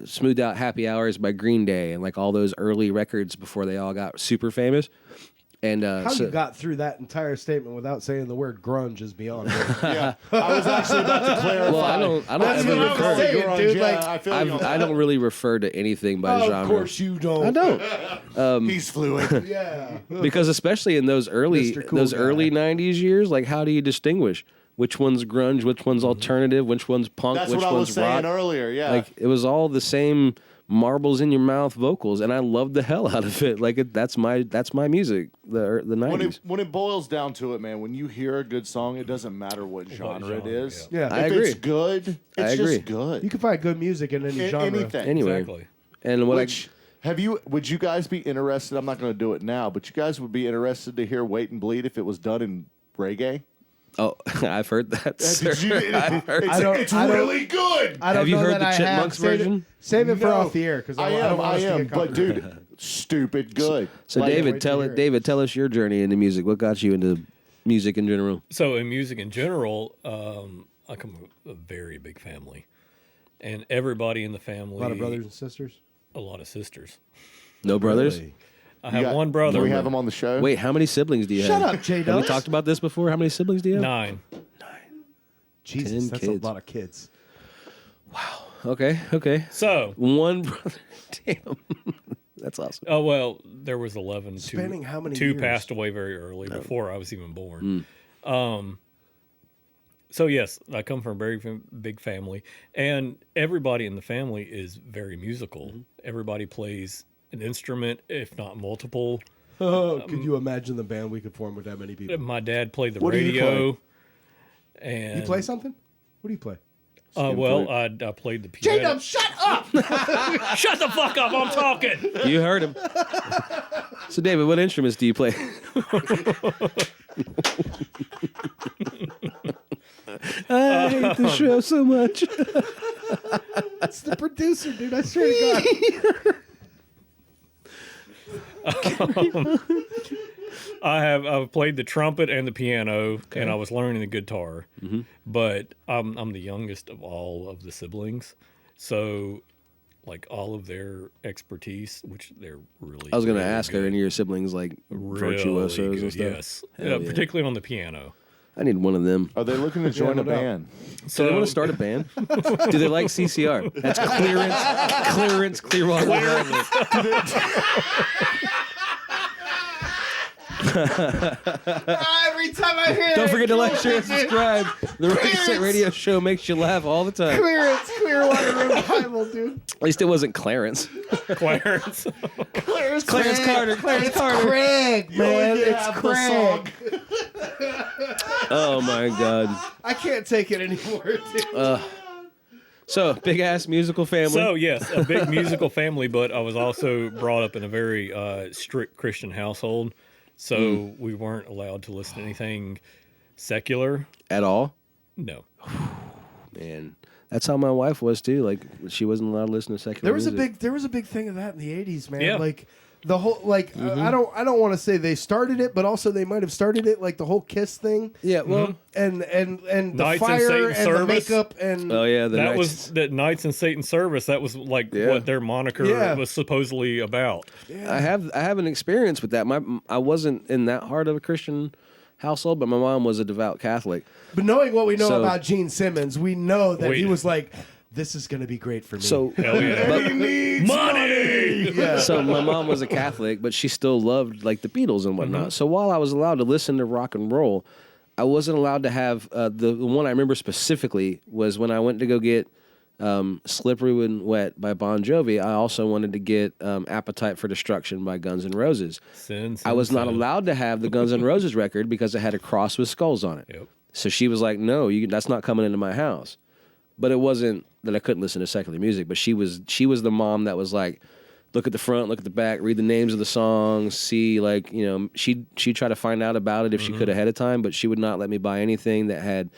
A: Smoothed Out Happy Hours by Green Day and like all those early records before they all got super famous. And
D: How you got through that entire statement without saying the word grunge is beyond me.
C: Yeah. I was actually about to clarify.
A: well, I don't
D: That's
A: ever
D: what I was
A: refer.
D: saying,
C: Grunge,
D: dude.
C: yeah,
D: Like,
C: I feel you on
A: I
C: that.
A: don't really refer to anything by genre.
D: of course you don't.
A: I don't.
C: He's fluid.
D: Yeah.
A: Because especially in those early
D: Mr. Cool Guy.
A: early 90s years, like how do you distinguish which one's grunge, which one's alternative, which one's punk,
C: That's
A: which
C: what I was
A: one's
C: saying
A: rock.
C: earlier. Yeah.
A: Like it was all the same marbles in your mouth vocals, and I loved the hell out of it. Like that's my music. The 90s.
C: When it boils down to it, man, when you hear a good song, it doesn't matter what genre it is.
D: Yeah.
A: I
C: If
A: agree.
C: it's good, it's
A: agree.
C: just good.
D: You can find good music in any genre.
C: Anything.
A: Anyway,
B: Exactly.
A: and what
C: Would you guys be interested? I'm not going to do it now, but you guys would be interested to hear "Wait and Bleed" if it was done in reggae.
A: I've heard that. sir.
C: Did you-
A: I've heard
C: It's really good.
D: I don't
A: Have you
D: know
A: heard
D: that
A: the
D: I
A: Chipmunks
D: have.
A: version?
D: Save it for
C: No.
D: off the air because I don't want us to get
C: But
D: copyrighted.
C: dude, stupid good.
A: So
C: Like,
A: David,
D: wait to hear it.
A: tell us your journey into music. What got you into music in general?
B: So in music in general, I come from a very big family, and everybody in the family,
D: A lot of brothers and sisters.
B: a lot of sisters.
A: No brothers?
D: Really?
B: I
C: you
B: have
C: got-
B: one brother.
C: Can we have him on the show?
A: Wait, how many siblings do you
D: Shut
A: have?
D: up, JDubs.
A: Have we talked about this before? How many siblings do you have?
B: 9.
D: Jesus,
A: 10
D: that's
A: kids.
D: a lot of kids.
A: Okay.
B: So,
A: One brother. Damn. That's awesome.
B: oh well, there was 11.
D: Spanning how many
B: Two
D: years?
B: passed away very early before I was even born.
A: Mm.
B: So yes, I come from a very big family, and everybody in the family is very musical.
A: Mm-hmm.
B: Everybody plays an instrument, if not multiple.
D: Oh, could you imagine the band we could form with that many people?
B: My dad played the
C: What do you
B: radio. And
D: You play something? What do you play?
B: well, I played the piano.
D: JDubs, shut up!
B: Shut the fuck up! I'm talking.
A: You heard him. So, David, what instruments do you play? I hate the show so much.
D: That's the producer, dude. I swear to God.
B: I've played the trumpet and the piano, and I was learning the guitar. But I'm the youngest of all of the siblings, so like all of their expertise, which they're really.
A: I was going to
B: really
A: ask,
B: good.
A: are any of your siblings like
B: Really
A: virtuosos
B: good,
A: and stuff?
B: yes.
A: Hell yeah.
B: Particularly on the piano.
A: I need one of them.
C: Are they looking to join
D: no
C: a
D: doubt.
C: band?
A: Do they want to start a band? Do they like CCR? That's Clearwater Regardless.
D: Every time I hear
A: Don't forget to like, share, and subscribe. The Ready Set Radio Show makes you laugh all the time.
D: Clearwater Revival, dude.
A: At least it wasn't Clarence.
B: Clarence.
A: Clarence Carter. Clarence Carter.
D: Craig, man. It's Craig.
A: Oh my God.
D: I can't take it anymore, dude.
A: So, big ass musical family.
B: So yes, a big musical family, but I was also brought up in a very strict Christian household, so we weren't allowed to listen to anything secular.
A: At all?
B: No.
A: Man. That's how my wife was too. Like she wasn't allowed to listen to secular music.
D: There was a big thing of that in the 80s, man.
B: Yeah.
D: Like the whole I don't want to say they started it, but also they might have started it, like the whole Kiss thing.
A: Yeah, well,
D: And the
B: Knights in
D: fire
B: Satan's
D: and the
B: Service.
D: makeup and
A: oh yeah, the
B: That
A: Knights-
B: was the Knights in Satan's Service. That was like
A: Yeah.
B: what their moniker
D: Yeah.
B: was supposedly about.
A: I have an experience with that. I wasn't in that hard of a Christian household, but my mom was a devout Catholic.
D: But knowing what we know
A: So-
D: about Gene Simmons, we know that he
B: Wait.
D: was like, this is going to be great for me.
A: So
B: Hell yeah.
A: but-
B: Money.
D: yeah.
A: So my mom was a Catholic, but she still loved like the Beatles and whatnot. So while I was allowed to listen to rock and roll, I wasn't allowed to have the one I remember specifically was when I went to go get "Slippery When Wet" by Bon Jovi. I also wanted to get "Appetite for Destruction" by Guns N' Roses. I was not allowed to have the Guns N' Roses record because it had a cross with skulls on it.
B: Yep.
A: So she was like, "No, that's not coming into my house." But it wasn't that I couldn't listen to secular music. But she was the mom that was like, look at the front, look at the back, read the names of the songs, see like she'd try to find out about it if she could ahead of time. But she would not let me buy anything that had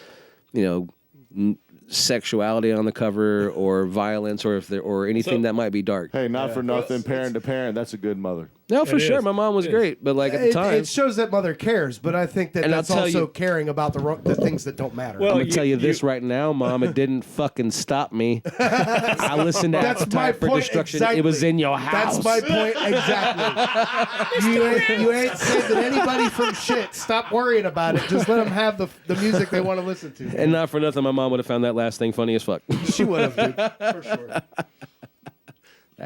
A: sexuality on the cover or violence or anything that might be dark.
C: Hey, not for nothing, parent to parent, that's a good mother.
A: No, for
B: It
A: sure,
B: is.
A: my mom was
B: It is.
A: great, but like at the time,
D: It shows that mother cares, but I think that
A: And I'll
D: that's
A: tell
D: also
A: you-
D: caring about the things that don't matter.
B: Well,
A: I'm gonna tell you this right now, Mom. It didn't fucking stop me. I listened to
D: That's my
A: Appetite for
D: point
A: Destruction.
D: exactly.
A: It was in your house.
D: That's my point exactly. you ain't saving anybody from shit. Stop worrying about it. Just let them have the music they want to listen to.
A: And not for nothing, my mom would have found that last thing funny as fuck.
D: She would have, dude, for sure.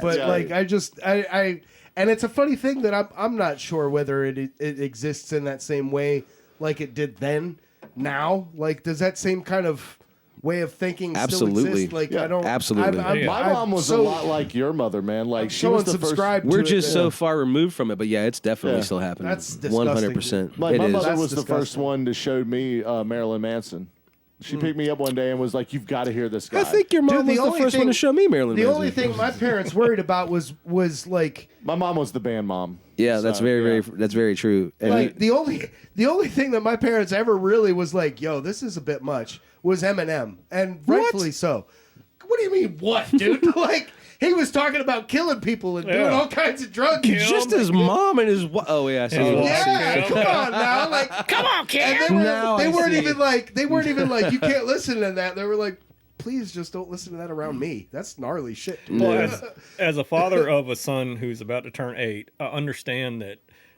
D: But
C: Yeah.
D: like, I and it's a funny thing that I'm not sure whether it exists in that same way like it did then. now? Like, does that same kind of way of thinking
A: Absolutely.
D: still exist? Like,
C: Yeah,
D: I don't.
A: absolutely.
C: My mom was a lot like your mother, man. Like she
D: so
C: was the first.
D: unsubscribed to
A: We're
D: it
A: just
D: that-
A: so far removed from it, but yeah, it's definitely
C: Yeah.
A: still happening.
D: That's disgusting.
A: 100%.
C: Like
A: It
C: my
A: is.
C: mother
D: That's
C: was the first
D: disgusting.
C: one to show me Marilyn Manson. She picked me up one day and was like, "You've got to hear this guy."
A: I think your mom
D: Dude, the
A: was the
D: only
A: first one
D: thing-
A: to show me Marilyn
D: The
A: Manson.
D: only thing my parents worried about was like.
C: my mom was the band mom.
A: Yeah, that's
C: So,
A: very,
C: yeah.
A: that's very true. And
D: Like the only thing that my parents ever really was like, yo, this is a bit much, was Eminem, and rightfully so. What do you mean, what, dude? Like he was talking about killing people and doing
B: Yeah.
D: all kinds of drugs.
A: just his mom and his oh yeah, I see.
B: Yeah.
D: Yeah, come on now, like
E: Come on, kid.
D: and
A: Now
D: they
A: I
D: weren't
A: see.
D: even like you can't listen to that. They were like, please just don't listen to that around me. That's gnarly shit. Dude.
B: Well, as a father of a son who's about to turn 8, I understand that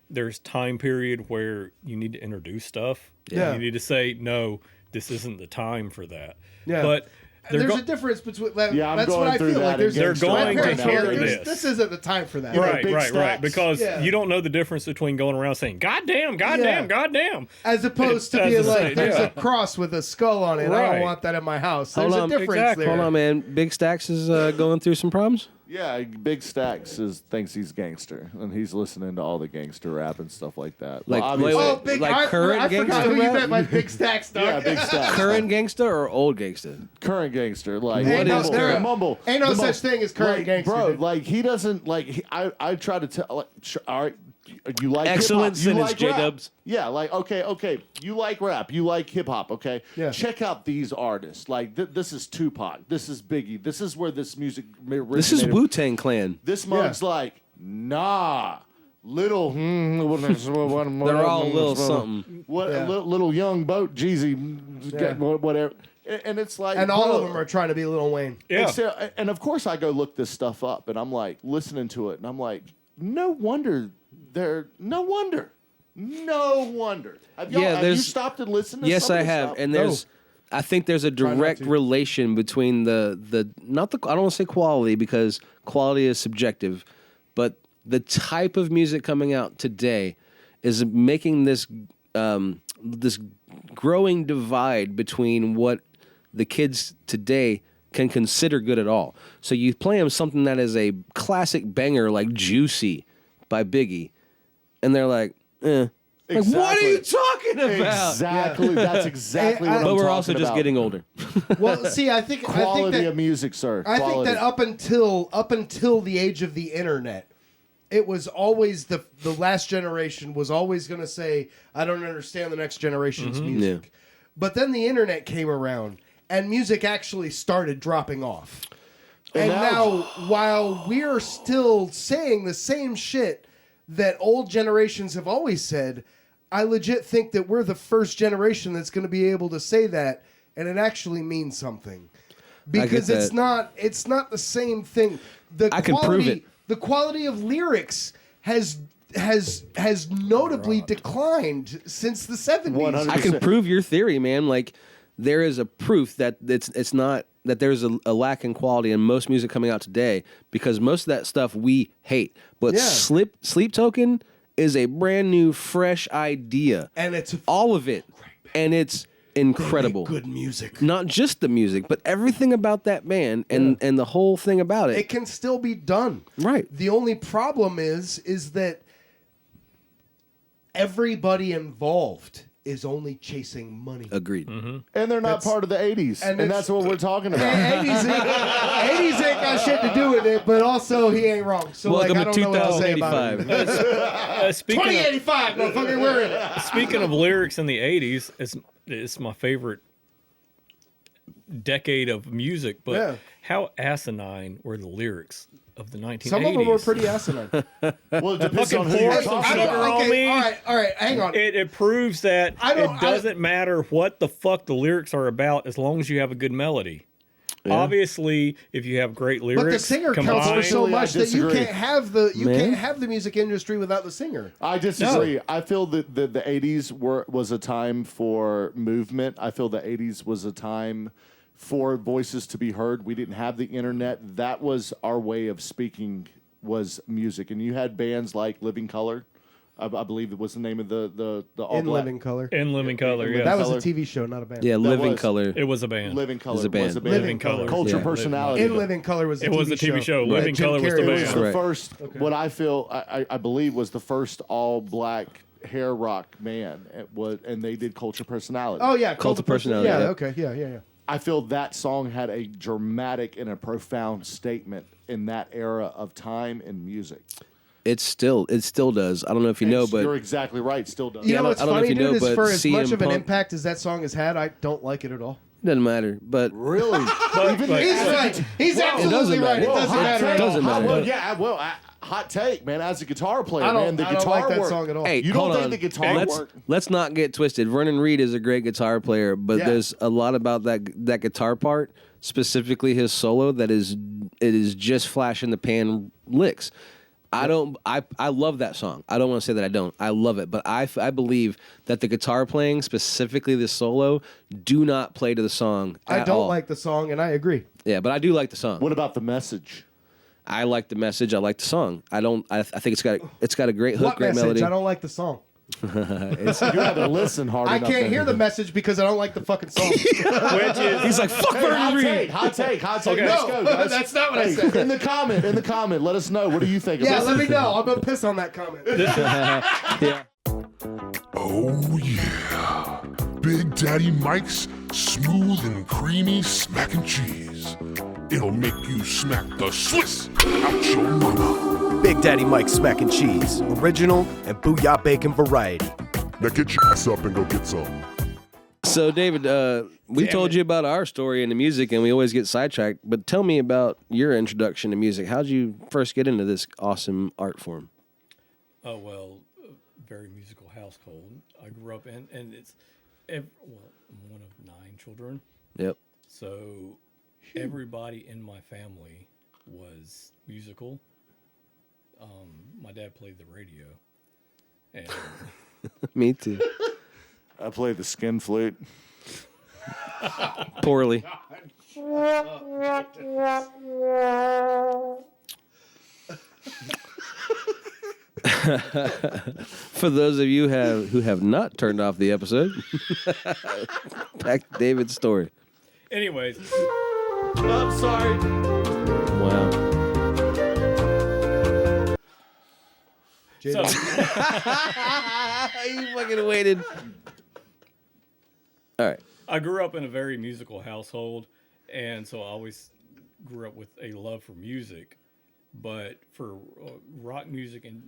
B: there's time period where you need to introduce stuff.
D: Yeah.
B: You need to say, no, this isn't the time for that.
D: Yeah.
B: But they're
D: There's
B: go-
D: a difference between that.
C: Yeah, I'm
D: that's
C: going
D: what I
C: through
D: feel
C: that
D: like. There's
C: again.
B: They're going
D: my
B: to
D: parents
B: hear
D: were like,
B: this.
D: This isn't the time for that.
B: right,
C: big
B: right,
C: stacks.
B: right. Because
D: Yeah.
B: you don't know the difference between going around saying, God damn, God
D: Yeah.
B: damn, God damn.
D: As opposed to
B: As
D: being
B: to
D: like,
B: say,
D: there's
B: yeah.
D: a cross with a skull on it. I
B: Right.
D: don't want that in my house.
A: Hold
D: There's
A: on.
D: a difference
B: Exactly.
D: there.
A: Hold on, man. Big Stacks is going through some problems.
C: Yeah, Big Stacks thinks he's gangster, and he's listening to all the gangster rap and stuff like that.
A: Like,
C: obviously-
D: Oh, big!
A: Like
D: I
A: current
D: forgot
A: gangster
D: who you
A: rap?
D: meant by Big Stacks, dog.
C: yeah, Big Stacks.
A: Current gangster or old gangster?
C: Current gangster, like
A: What
C: mumble,
A: is current?
C: mumble.
D: Ain't no
C: The
D: such thing as current
C: like,
D: gangster,
C: bro.
D: dude.
C: Like he doesn't like. I try to tell. Like, all right, you like
A: Excellent
C: hip-hop, you
A: sentence,
C: like rap.
A: JDubs.
C: Yeah, like okay. You like rap, you like hip hop. Okay,
D: Yeah.
C: Check out these artists. Like this is Tupac. This is Biggie. This is where this music originated.
A: This is Wu-Tang Clan.
C: This mug's like nah. Little,
A: They're all a little something.
C: What
D: Yeah.
C: little young boat, Jeezy,
D: Yeah.
C: whatever, and it's like,
D: And all
C: bro,
D: of them are trying to be Lil Wayne.
B: Yeah.
C: and, so, and of course, I go look this stuff up, and I'm like listening to it, and I'm like, no wonder. Have you
A: there's-
C: stopped and listened? To
A: Yes,
C: some
A: I
C: of this
A: have,
C: stuff?
A: and there's. I think there's a
D: not
A: direct
D: to.
A: relation between the not the I don't want to say quality because quality is subjective, but the type of music coming out today is making this this growing divide between what the kids today can consider good at all. So you play them something that is a classic banger like "Juicy" by Biggie, and they're like, eh. Like, what are you talking about?
C: Exactly. That's exactly what I'm
A: But we're
C: talking
A: also just
C: about.
A: getting older.
D: Well, see, I think
C: Quality
D: that,
C: of music, sir.
D: I think
C: Quality.
D: that up until the age of the internet, it was always the last generation was always going to say, I don't understand the next generation's music.
A: Yeah.
D: But then the internet came around and music actually started dropping off. And
C: now-
D: now, while we're still saying the same shit that old generations have always said, I legit think that we're the first generation that's going to be able to say that, and it actually means something. Because
A: that.
D: it's not the same thing.
A: I can prove it.
D: The quality of lyrics has notably declined since the 70s.
C: 100%.
A: I can prove your theory, man. Like there is a proof that it's not that there's a lack in quality in most music coming out today because most of that stuff we hate. But
D: Yeah.
A: Sleep Token is a brand new, fresh idea.
D: And it's
A: All of it, and it's incredible.
D: good music.
A: Not just the music, but everything about that band and the whole thing about it.
D: It can still be done.
A: Right.
D: The only problem is that everybody involved is only chasing money.
A: Agreed.
C: and they're not
D: That's-
C: part of the 80s.
D: and
C: And,
D: it's-
C: that's what we're talking about.
D: 80s ain't got shit to do with it, but also he ain't wrong. So
A: Welcome
D: like, I
A: to
D: don't know what to say about it.
A: 2085.
B: Speaking of,
D: 2085, motherfucker, we're in it.
B: speaking of lyrics in the 80s, it's my favorite decade of music, but
D: Yeah.
B: how asinine were the lyrics of the 1980s?
D: Some of them were pretty asinine.
C: Well, it depends
B: Fucking
C: on who
B: pour
C: you're
B: some
C: talking
B: sugar
C: about.
B: on me.
D: All right, hang on.
B: It proves that
D: I don't-
B: it doesn't matter what the fuck the lyrics are about as long as you have a good melody. Obviously, if you have great lyrics,
D: But the singer counts for
B: combined,
D: so
C: I
D: much that you
C: disagree.
D: can't have the
A: Man.
D: can't have the music industry without the singer.
C: I disagree. I feel that the 80s was a time for movement. I feel the 80s was a time for voices to be heard. We didn't have the internet. That was our way of speaking was music. And you had bands like Living Color. I believe it was the name of the all
D: In
C: black.
D: Living Color.
B: In Living Color, yeah.
D: That was
C: Color.
D: a TV show, not a band.
A: Yeah, Living
C: was-
A: Color.
B: It was a band.
C: Living Color
A: was a band.
C: was a band.
D: Living Color.
C: Culture
A: Yeah.
C: Personality.
D: In Living Color was
B: It was a TV show.
D: Yeah,
B: Living
D: Jim
B: Color was the
D: Carrey
C: It was
B: band.
C: the
A: Right.
C: first, what I feel, I believe was the first all black hair rock band. And they did Culture Personality.
D: Oh yeah,
A: Cult of Personality,
D: Yeah,
A: yeah.
D: okay, yeah.
C: I feel that song had a dramatic and a profound statement in that era of time and music.
A: It still does. I don't know if you know, but
C: You're exactly right. Still does.
D: You know
A: I
D: what's
A: don't know if
D: funny,
A: you know,
D: dude, is
A: but
D: for as
A: CM
D: much of an
A: Punk-
D: impact as that song has had, I don't like it at all.
A: it doesn't matter. But
C: Really? Even
B: but-
D: He's right. He's absolutely
A: doesn't
D: right. It
A: matter.
D: doesn't
C: hot
D: matter.
C: take.
D: at all.
A: Doesn't matter.
C: Well, yeah. Hot take, man. As a guitar player,
D: I
C: man,
D: don't
C: the guitar
D: like that
C: work.
D: song at all.
A: hey,
C: You
A: hold
C: don't think
A: on.
C: the guitar work?
A: Let's not get twisted. Vernon Reid is a great guitar player, but
D: Yeah.
A: there's a lot about that guitar part, specifically his solo, it is just flash in the pan licks. I love that song. I don't want to say that I don't. I love it, but I believe that the guitar playing, specifically the solo, do not play to the song.
D: I
A: at
D: don't
A: all.
D: like the song, and I agree.
A: Yeah, but I do like the song.
C: What about the message?
A: I like the message. I like the song. I think it's got a great hook,
D: What
A: great
D: message?
A: melody.
D: I don't like the song.
C: You haven't listened hard
D: I
C: enough.
D: can't
C: then.
D: hear the message because I don't like the fucking song.
B: Which is
A: He's like, fuck
C: Hey,
A: Vernon Reid.
C: hot take.
B: Okay.
C: Let's
D: No,
C: go, guys.
D: that's not what I
C: Hey,
D: said.
C: In the comment, let us know. What do you think?
D: Yeah,
C: of
D: let
C: this?
D: me know. I'm gonna piss on that comment.
A: Yeah.
H: Oh yeah. Big Daddy Mike's smooth and creamy smack and cheese. It'll make you smack the Swiss out your mama.
I: Big Daddy Mike's Smack and Cheese, original and Booyah Bacon variety.
H: Now get your ass up and go get some.
A: So, David, we told you about our story in the music, and we always get sidetracked. But tell me about your introduction to music. How'd you first get into this awesome art form?
B: Oh, well, a very musical household. I grew up in, and I'm one of 9 children.
A: Yep.
B: So everybody in my family was musical. My dad played the radio. And
A: Me too.
C: I play the skin flute.
A: Poorly. For those of you who have not turned off the episode, back to David's story.
B: anyways,
C: I'm sorry.
A: Wow.
B: so
A: You fucking waited. All right.
B: I grew up in a very musical household, and so I always grew up with a love for music. But for rock music in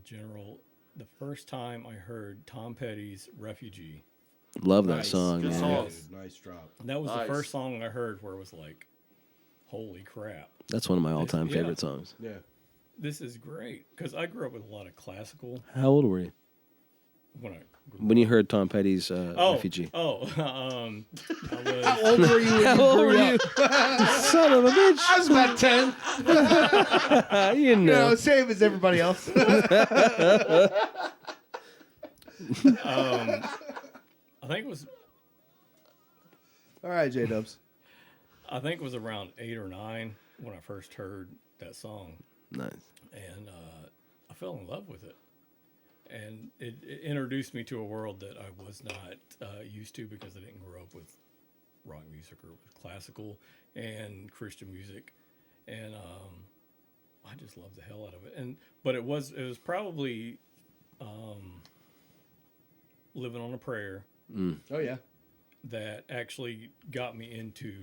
B: general, the first time I heard Tom Petty's "Refugee,"
A: Love that song.
C: Good
A: man.
C: song.
D: Nice drop.
B: that was
C: Nice.
B: the first song I heard where it was like, "Holy crap,
A: That's one of my all-time
B: Yeah.
A: favorite songs.
D: Yeah.
B: this is great!" Because I grew up with a lot of classical
A: How old were you
B: when I grew
A: when you heard Tom Petty's "Refugee"?
B: I was
D: How old were you when
A: How
D: you
A: old
D: grew
A: were
D: up?
A: you? Son of a bitch!
D: I was about 10.
A: You
D: You
A: know.
D: know, same as everybody else.
B: I think it was
D: All right, JDubs.
B: around 8 or 9 when I first heard that song.
A: Nice.
B: And I fell in love with it, and it introduced me to a world that I was not used to because I didn't grow up with rock music or with classical and Christian music, and I just loved the hell out of it. But it was probably Living on a Prayer
D: Oh, yeah.
B: that actually got me into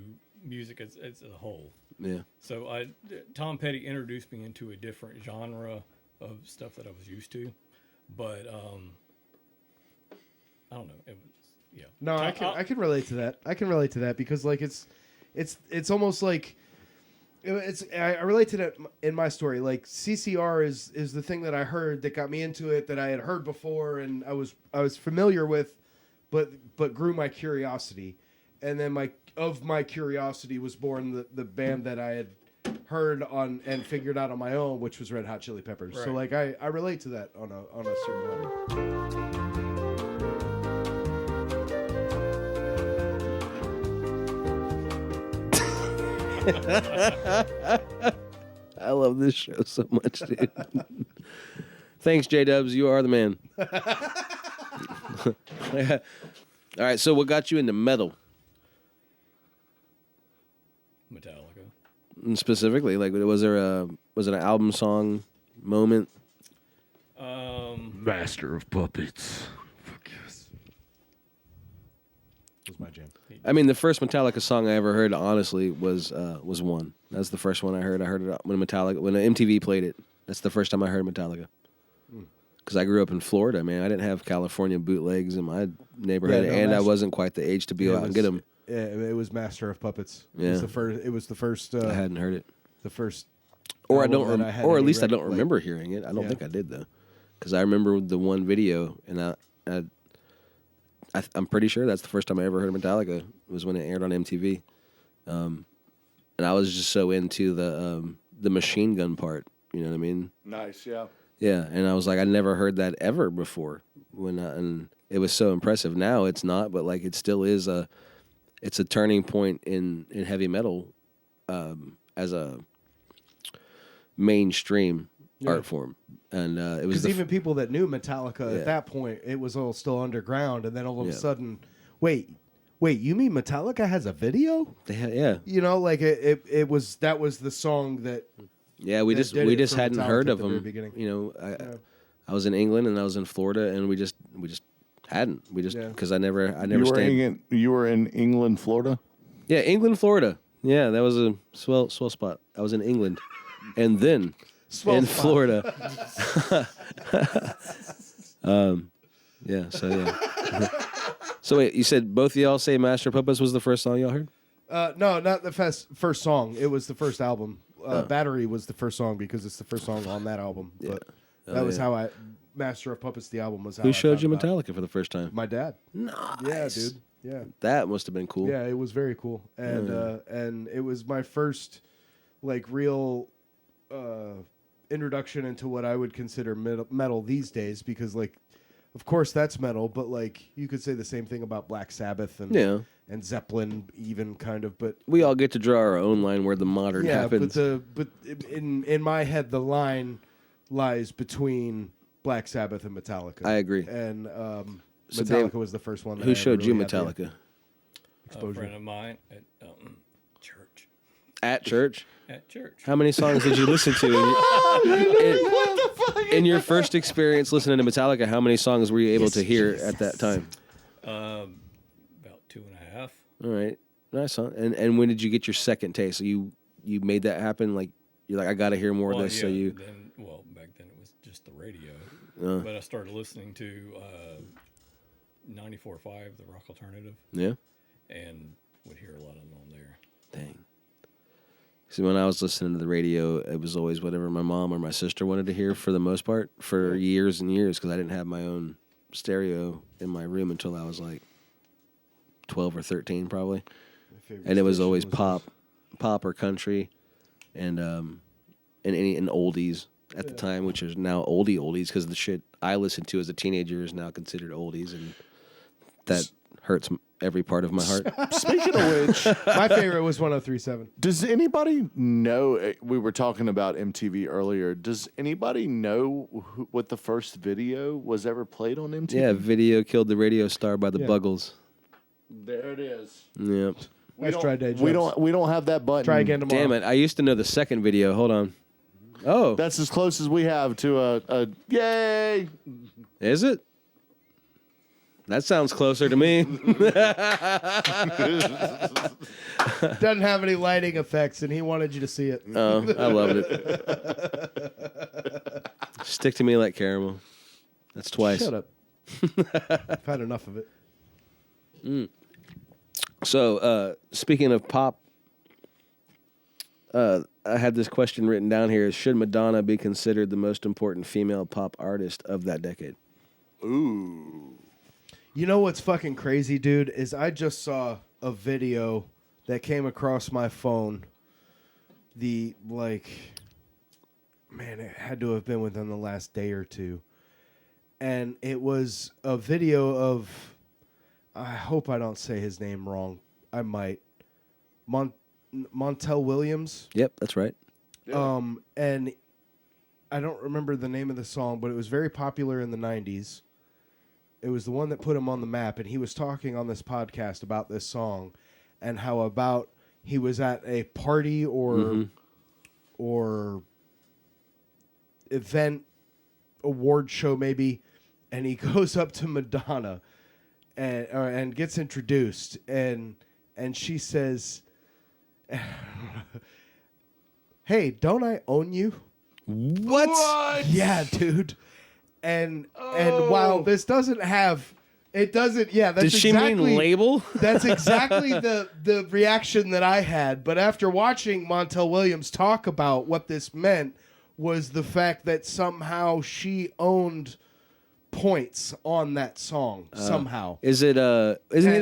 B: music as a whole.
A: Yeah.
B: So Tom Petty introduced me into a different genre of stuff that I was used to, but I don't know. It was
D: No, I can relate to that. I can relate to that because like it's almost like I relate to that in my story. Like CCR is the thing that I heard that got me into it that I had heard before and I was familiar with, but grew my curiosity, and then my curiosity was born the band that I had heard on and figured out on my own, which was Red Hot Chili Peppers. So
B: Right.
D: like I relate to that on a certain level.
A: I love this show so much, dude. Thanks, JDubs. You are the man. All right, so what got you into metal?
B: Metallica.
A: And specifically, like, was it an album song moment?
D: Master of Puppets. Fuck yes. Was my jam.
A: I mean, the first Metallica song I ever heard, honestly, was One. That's the first one I heard. I heard it when MTV played it. That's the first time I heard Metallica. Because I grew up in Florida, man. I didn't have California bootlegs in my neighborhood, and I wasn't quite the age to be out and get them.
D: Yeah, it was Master of Puppets.
A: Yeah.
D: It was the first.
A: I hadn't heard it.
D: The first.
A: Or I
D: album
A: don't,
D: that I had
A: or at
D: any
A: least I
D: rec-
A: don't
D: like-
A: remember hearing it. I don't think I did though, because I remember the one video, and I'm pretty sure that's the first time I ever heard Metallica was when it aired on MTV, and I was just so into the machine gun part. You know what I mean?
C: Nice, yeah.
A: Yeah, and I was like, I never heard that ever before. And it was so impressive. Now it's not, but like it still is it's a turning point in heavy metal, as a mainstream art form. And it was
D: because even people that knew Metallica at that point, it was all still underground, and then all of a sudden, wait, you mean Metallica has a video?
A: Yeah.
D: You know, like it was that was the song that.
A: Yeah, we
D: that
A: just
D: did it for
A: hadn't
D: Metallica
A: heard
D: at
A: of
D: the very
A: them.
D: beginning.
A: You know, I was in England and I was in Florida, and we just hadn't. We just because I never stayed.
C: You were in England, Florida?
A: Yeah, England, Florida. Yeah, that was a swell spot. I was in England, and then in Florida. Yeah. So yeah. So wait, you said both of y'all say "Master of Puppets" was the first song y'all heard?
D: No, not the first song. It was the first album. Battery was the first song because it's the first song on that album. But that was how Master of Puppets, the album, was how
A: Who
D: I
A: showed you
D: found about it.
A: Metallica for the first time?
D: My dad.
A: Nice.
D: Yeah, dude. Yeah.
A: That must have been cool.
D: Yeah, it was very cool. And it was my first like real introduction into what I would consider metal these days, because like of course that's metal, but like you could say the same thing about Black Sabbath and Zeppelin even kind of, but
A: we all get to draw our own line where the modern happens.
D: but in my head the line lies between Black Sabbath and Metallica.
A: I agree.
D: And
A: So
D: Metallica
A: Dave,
D: was the first one. That
A: who
D: I
A: showed
D: really
A: you
D: had the
A: Metallica?
B: A friend of mine at church.
A: At church?
B: At church.
A: How many songs did you listen to? In your first experience listening to Metallica, how many songs were you able to hear at that time?
B: About 2.5.
A: All right, nice song. And when did you get your second taste? So you made that happen? Like you're like, I got to hear more of this. So you.
B: Back then it was just the radio, but I started listening to 94.5, the rock alternative.
A: Yeah.
B: And would hear a lot of them on there.
A: Dang. See, when I was listening to the radio, it was always whatever my mom or my sister wanted to hear for the most part for years and years, because I didn't have my own stereo in my room until I was like 12 or 13 probably. And it was always pop or country and oldies at the time, which is now oldies, because the shit I listened to as a teenager is now considered oldies, and that hurts every part of my heart.
C: Speaking of which,
D: my favorite was 103.7.
C: Does anybody know? We were talking about MTV earlier. Does anybody know what the first video was ever played on MTV?
A: Yeah, Video Killed the Radio Star by the Buggles.
C: There it is.
A: Yep.
C: We don't have that button.
D: Try again tomorrow.
A: Damn it! I used to know the second video. Hold on. Oh,
C: That's as close as we have to a yay.
A: is it? That sounds closer to me.
D: Doesn't have any lighting effects, and he wanted you to see it.
A: Oh, I loved it. Stick to me like caramel. That's twice.
D: Shut up. I've had enough of it.
A: So, speaking of pop, I had this question written down here. Should Madonna be considered the most important female pop artist of that decade?
C: Ooh.
D: You know what's fucking crazy, dude, is I just saw a video that came across my phone. It had to have been within the last day or two. And it was a video of, I hope I don't say his name wrong. I might. Montel Williams.
A: Yep, that's right.
D: And I don't remember the name of the song, but it was very popular in the 90s. It was the one that put him on the map, and he was talking on this podcast about this song and how about he was at a party or event, award show maybe, and he goes up to Madonna and gets introduced, and she says, "Hey, don't I own you?"
A: What?
D: Yeah, dude. And while this doesn't have, it doesn't. Yeah, that's
A: Did she mean label?
D: That's exactly the reaction that I had. But after watching Montel Williams talk about what this meant, was the fact that somehow she owned points on that song somehow.
A: Isn't he the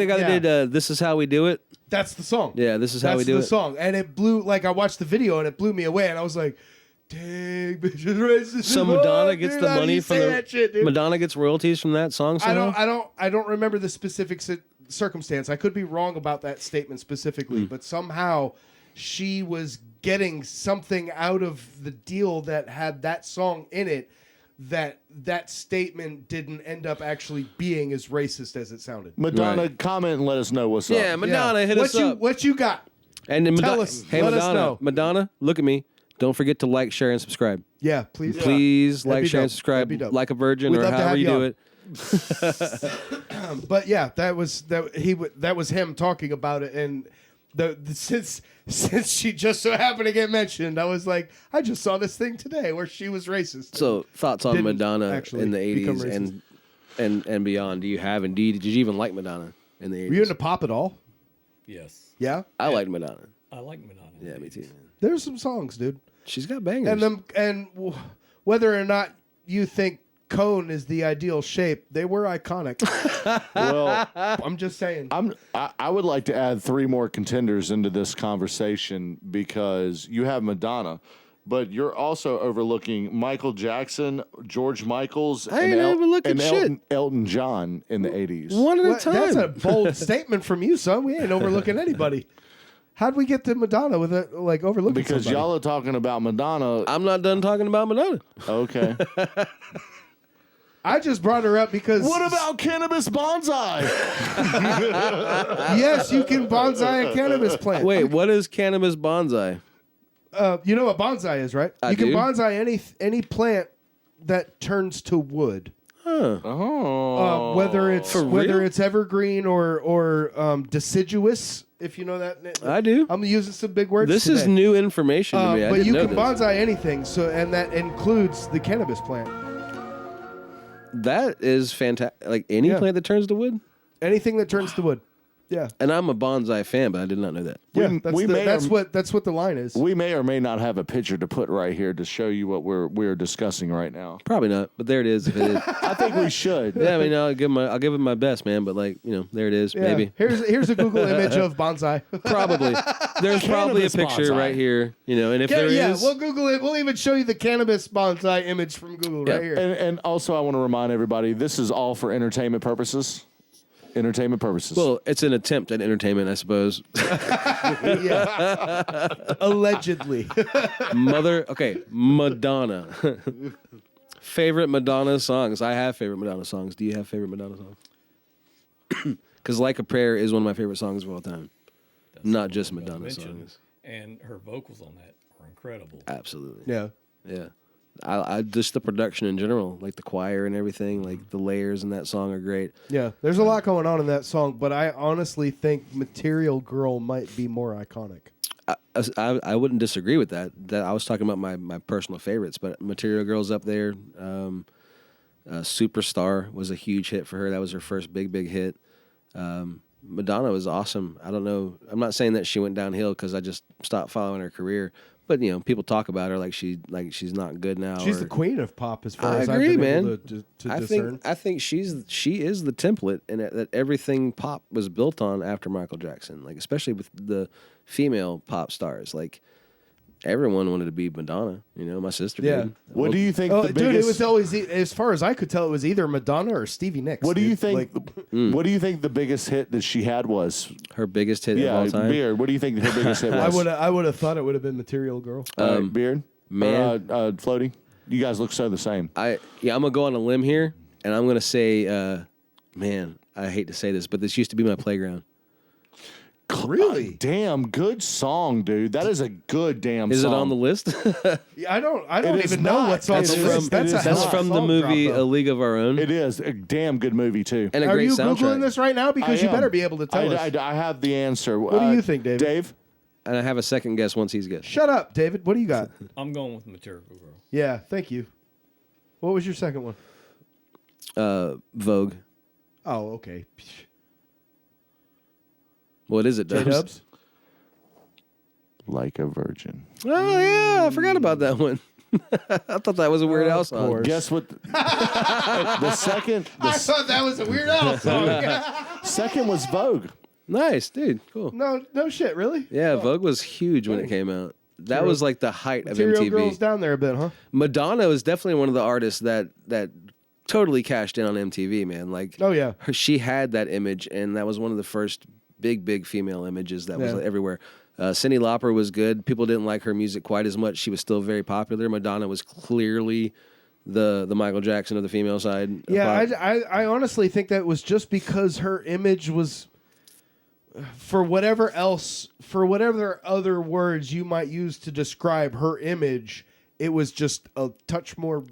A: guy that did "This Is How We Do It"?
D: That's the song.
A: Yeah, this is how we do it.
D: That's the song, and it blew. Like I watched the video, and it blew me away, and I was like, "Dang, bitches racist."
A: So Madonna gets
D: dude,
A: the
D: how do
A: money
D: you
A: from
D: say
A: the
D: that shit, dude?
A: Madonna gets royalties from that song. Somehow?
D: I don't remember the specific circumstance. I could be wrong about that statement specifically, but somehow she was getting something out of the deal that had that song in it. That statement didn't end up actually being as racist as it sounded.
C: Madonna, comment and let us know what's up.
A: Yeah, Madonna, hit us up.
D: What you got?
A: And then
D: Tell us.
A: Hey,
D: Let
A: Madonna,
D: us know.
A: Madonna, look at me. Don't forget to like, share, and subscribe.
D: Yeah, please.
A: Please
D: That'd
A: like,
D: be
A: share, and
D: dope.
A: subscribe.
D: That'd be dope.
A: Like a virgin
D: We'd
A: or
D: love to
A: however
D: have
A: you
D: you
A: do
D: on.
A: it.
D: But yeah, that was him talking about it, and since she just so happened to get mentioned, I was like, I just saw this thing today where she was racist.
A: So thoughts on
D: Didn't
A: Madonna
D: actually
A: in the
D: become
A: 80s and beyond? Do you have indeed? Did you even like Madonna in the 80s?
D: Were you into pop at all?
B: Yes.
D: Yeah,
A: I liked Madonna.
B: I like Madonna.
A: Yeah, me too. Man.
D: there's some songs, dude,
A: She's got bangers.
D: Whether or not you think cone is the ideal shape, they were iconic.
C: Well,
D: I'm just saying.
C: I would like to add 3 more contenders into this conversation because you have Madonna, but you're also overlooking Michael Jackson, George Michaels,
A: I ain't overlooking shit.
C: Elton John in the 80s.
A: One at a
D: What?
A: time.
D: That's a bold statement from you, son. We ain't overlooking anybody. How'd we get to Madonna with it, like overlooking
C: Because
D: somebody?
C: y'all are talking about Madonna.
A: I'm not done talking about Madonna.
C: Okay.
D: I just brought her up because
C: What about cannabis bonsai?
D: yes, you can bonsai a cannabis plant.
A: Wait, what is cannabis bonsai?
D: You know what bonsai is, right?
A: I
D: you can
A: do.
D: bonsai any plant that turns to wood.
A: Huh.
C: Oh.
D: Whether it's
A: For real?
D: evergreen or deciduous, if you know that.
A: I do.
D: I'm using some big words.
A: This is
D: today.
A: new information to me. I
D: but
A: didn't
D: you
A: know
D: can
A: this.
D: bonsai anything, and that includes the cannabis plant.
A: That is fantastic. Like any
D: Yeah.
A: plant that turns to wood.
D: Anything that turns to wood. Yeah.
A: And I'm a bonsai fan, but I did not know that.
D: Yeah,
C: we may
D: that's
C: or-
D: what the line is.
C: We may or may not have a picture to put right here to show you what we're discussing right now.
A: Probably not, but there it is. If it is.
C: I think we should.
A: Yeah, I mean, I'll give it my best, man. But like, there it is.
D: Yeah.
A: Maybe.
D: Here's a Google image of bonsai.
A: Probably. There's probably a
C: Cannabis
A: picture
C: bonsai.
A: right here. And if there is,
D: we'll Google it. We'll even show you the cannabis bonsai image from Google
A: Yeah.
D: right here.
C: And also, I want to remind everybody, this is all for entertainment purposes. Entertainment purposes.
A: well, it's an attempt at entertainment, I suppose.
D: Yeah. Allegedly.
A: Okay, Madonna. Favorite Madonna songs? I have favorite Madonna songs. Do you have favorite Madonna songs? Because Like a Prayer is one of my favorite songs of all time. Not just Madonna
B: mentioned.
A: songs.
B: And her vocals on that are incredible.
A: Absolutely.
D: Yeah.
A: Yeah. I just the production in general, like the choir and everything, like the layers in that song are great.
D: Yeah. There's a lot going on in that song, but I honestly think Material Girl might be more iconic.
A: I wouldn't disagree with that. I was talking about my personal favorites, but Material Girl's up there. Superstar was a huge hit for her. That was her first big hit. Madonna was awesome. I don't know. I'm not saying that she went downhill because I just stopped following her career. But people talk about her like she's not good now.
D: She's the queen of pop as far
A: I
D: as
A: agree,
D: I've been
A: man.
D: able to
A: I
D: discern.
A: think she is the template, and that everything pop was built on after Michael Jackson. Like especially with the female pop stars, like everyone wanted to be Madonna. My sister did.
C: what do you think
D: Oh,
C: the
D: dude,
C: biggest...
D: it was always, as far as I could tell, it was either Madonna or Stevie Nicks.
C: What do
D: dude.
C: you think?
D: Like,
C: What do you think the biggest hit that she had was?
A: Her biggest hit of
C: Yeah,
A: all time.
C: Beard. What do you think her biggest hit was?
D: I would have thought it would have been Material Girl.
C: All right, Beard.
A: man.
C: Floaty. You guys look so the same.
A: I'm gonna go on a limb here, and I'm gonna say, man, I hate to say this, but this used to be my playground.
D: Really?
C: Damn good song, dude. That is a good damn song.
A: Is it on the list?
D: I don't
C: is
D: even know
C: not.
D: what song
A: That's
D: it
A: from
D: is. That's
A: that's from the movie A League of Our Own.
C: It is a damn good movie too.
A: And a
D: Are
A: great
D: you
A: soundtrack.
D: Googling this right now? Because you
C: I am.
D: better be able to tell us.
C: I have the answer.
D: What do you think, David?
C: Dave?
A: And I have a second guess once he's guessed.
D: Shut up, David. What do you got?
B: I'm going with Material Girl.
D: Yeah, thank you. What was your second one?
A: Vogue.
D: Oh, okay.
A: What is it, Dubs?
D: JDubs?
C: Like a Virgin.
A: Oh yeah, I forgot about that one. I thought that was a Weird Al song.
C: Guess what? The second.
D: I thought that was a Weird Al song.
C: Second was Vogue.
A: Nice, dude. Cool.
D: No shit, really?
A: Yeah, Vogue was huge when it came out. That was like the height of
D: Material
A: MTV.
D: Girl's down there a bit, huh?
A: Madonna was definitely one of the artists that totally cashed in on MTV, man. Like,
D: Oh, yeah.
A: she had that image, and that was one of the first big female images that was
D: Yeah.
A: everywhere. Cyndi Lauper was good. People didn't like her music quite as much. She was still very popular. Madonna was clearly the Michael Jackson of the female side. of
D: Yeah,
A: pop.
D: I honestly think that was just because her image was, for whatever other words you might use to describe her image, it was just a touch more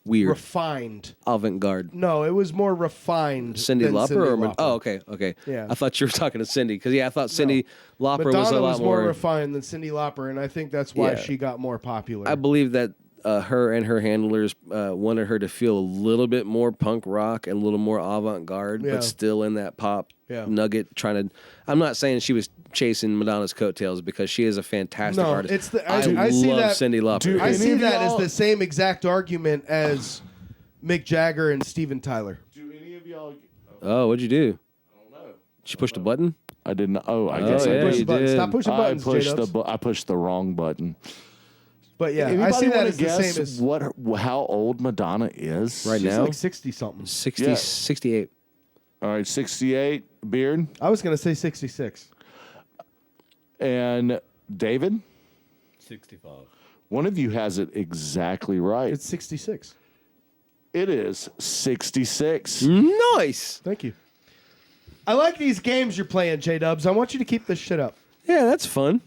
A: Weird.
D: refined.
A: Avant-garde.
D: No, it was more refined.
A: Cyndi
D: than
A: Lauper
D: Cyndi
A: or
D: Lauper.
A: okay.
D: Yeah.
A: I thought you were talking to Cyndi because I thought Cyndi Lauper
D: Madonna
A: was a lot
D: was more refined than Cyndi Lauper, and I think that's why
A: Yeah.
D: she got more popular.
A: I believe that her and her handlers wanted her to feel a little bit more punk rock and a little more avant-garde,
D: Yeah.
A: but still in that pop
D: Yeah.
A: nugget. I'm not saying she was chasing Madonna's coattails because she is a fantastic
D: No,
A: artist.
D: it's the-
A: I
D: see
A: love
D: that-
A: Cyndi Lauper.
C: Dude,
D: I
C: Any
D: see
C: of
D: that as
C: y'all-
D: the same exact argument as Mick Jagger and Steven Tyler.
C: Do any of y'all?
A: Oh, what'd you do?
C: I don't know.
A: She pushed a button?
C: I didn't. Oh, I
A: Oh,
C: guess
A: yeah,
C: I
A: you
C: pushed.
D: buttons.
A: did.
D: Stop pushing buttons, J-Dubs.
C: I pushed the wrong button.
D: But yeah,
C: Anybody
D: I see that
C: wanna
D: as the
C: guess
D: same as
C: how old Madonna is
A: Right
D: she's
A: now?
D: like 60 something.
A: 60,
C: Yeah.
A: 68.
C: All right, 68. Beard
D: I was gonna say 66.
C: and David.
B: 65.
C: One of you has it exactly right.
D: It's 66.
C: It is 66.
A: Nice.
D: Thank you. I like these games you're playing, JDubs. I want you to keep this shit up.
A: Yeah, that's fun.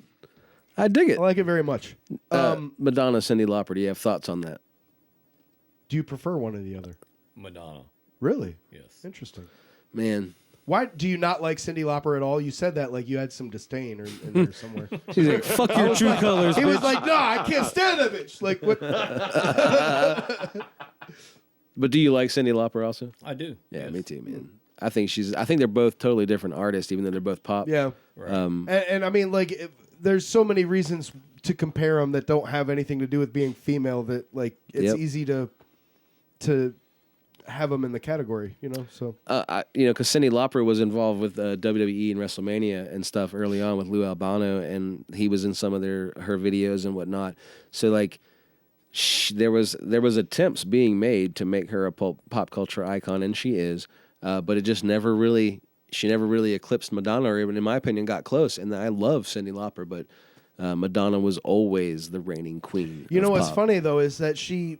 A: I dig it.
D: I like it very much.
A: Madonna, Cyndi Lauper, do you have thoughts on that?
D: Do you prefer one or the other?
B: Madonna.
D: Really?
B: Yes.
D: Interesting.
A: Man.
D: Why do you not like Cyndi Lauper at all? You said that like you had some disdain or in there somewhere.
A: She's like, fuck your true colors,
D: He
A: bitch.
D: was like, "No, I can't stand that bitch." Like what?
A: But do you like Cyndi Lauper also?
B: I do.
A: Yeah,
B: yes.
A: me too, man. I think they're both totally different artists, even though they're both pop.
D: Yeah.
B: Right.
D: And I mean, like, there's so many reasons to compare them that don't have anything to do with being female. That like it's
A: Yep.
D: easy to have them in the category, you know. So
A: Because Cyndi Lauper was involved with WWE and WrestleMania and stuff early on with Lou Albano, and he was in some of her videos and whatnot. So like, there was attempts being made to make her a pop culture icon, and she is, but it just never really eclipsed Madonna, or even in my opinion got close. And I love Cyndi Lauper, but Madonna was always the reigning queen.
D: you know
A: of
D: what's
A: pop.
D: funny though is that she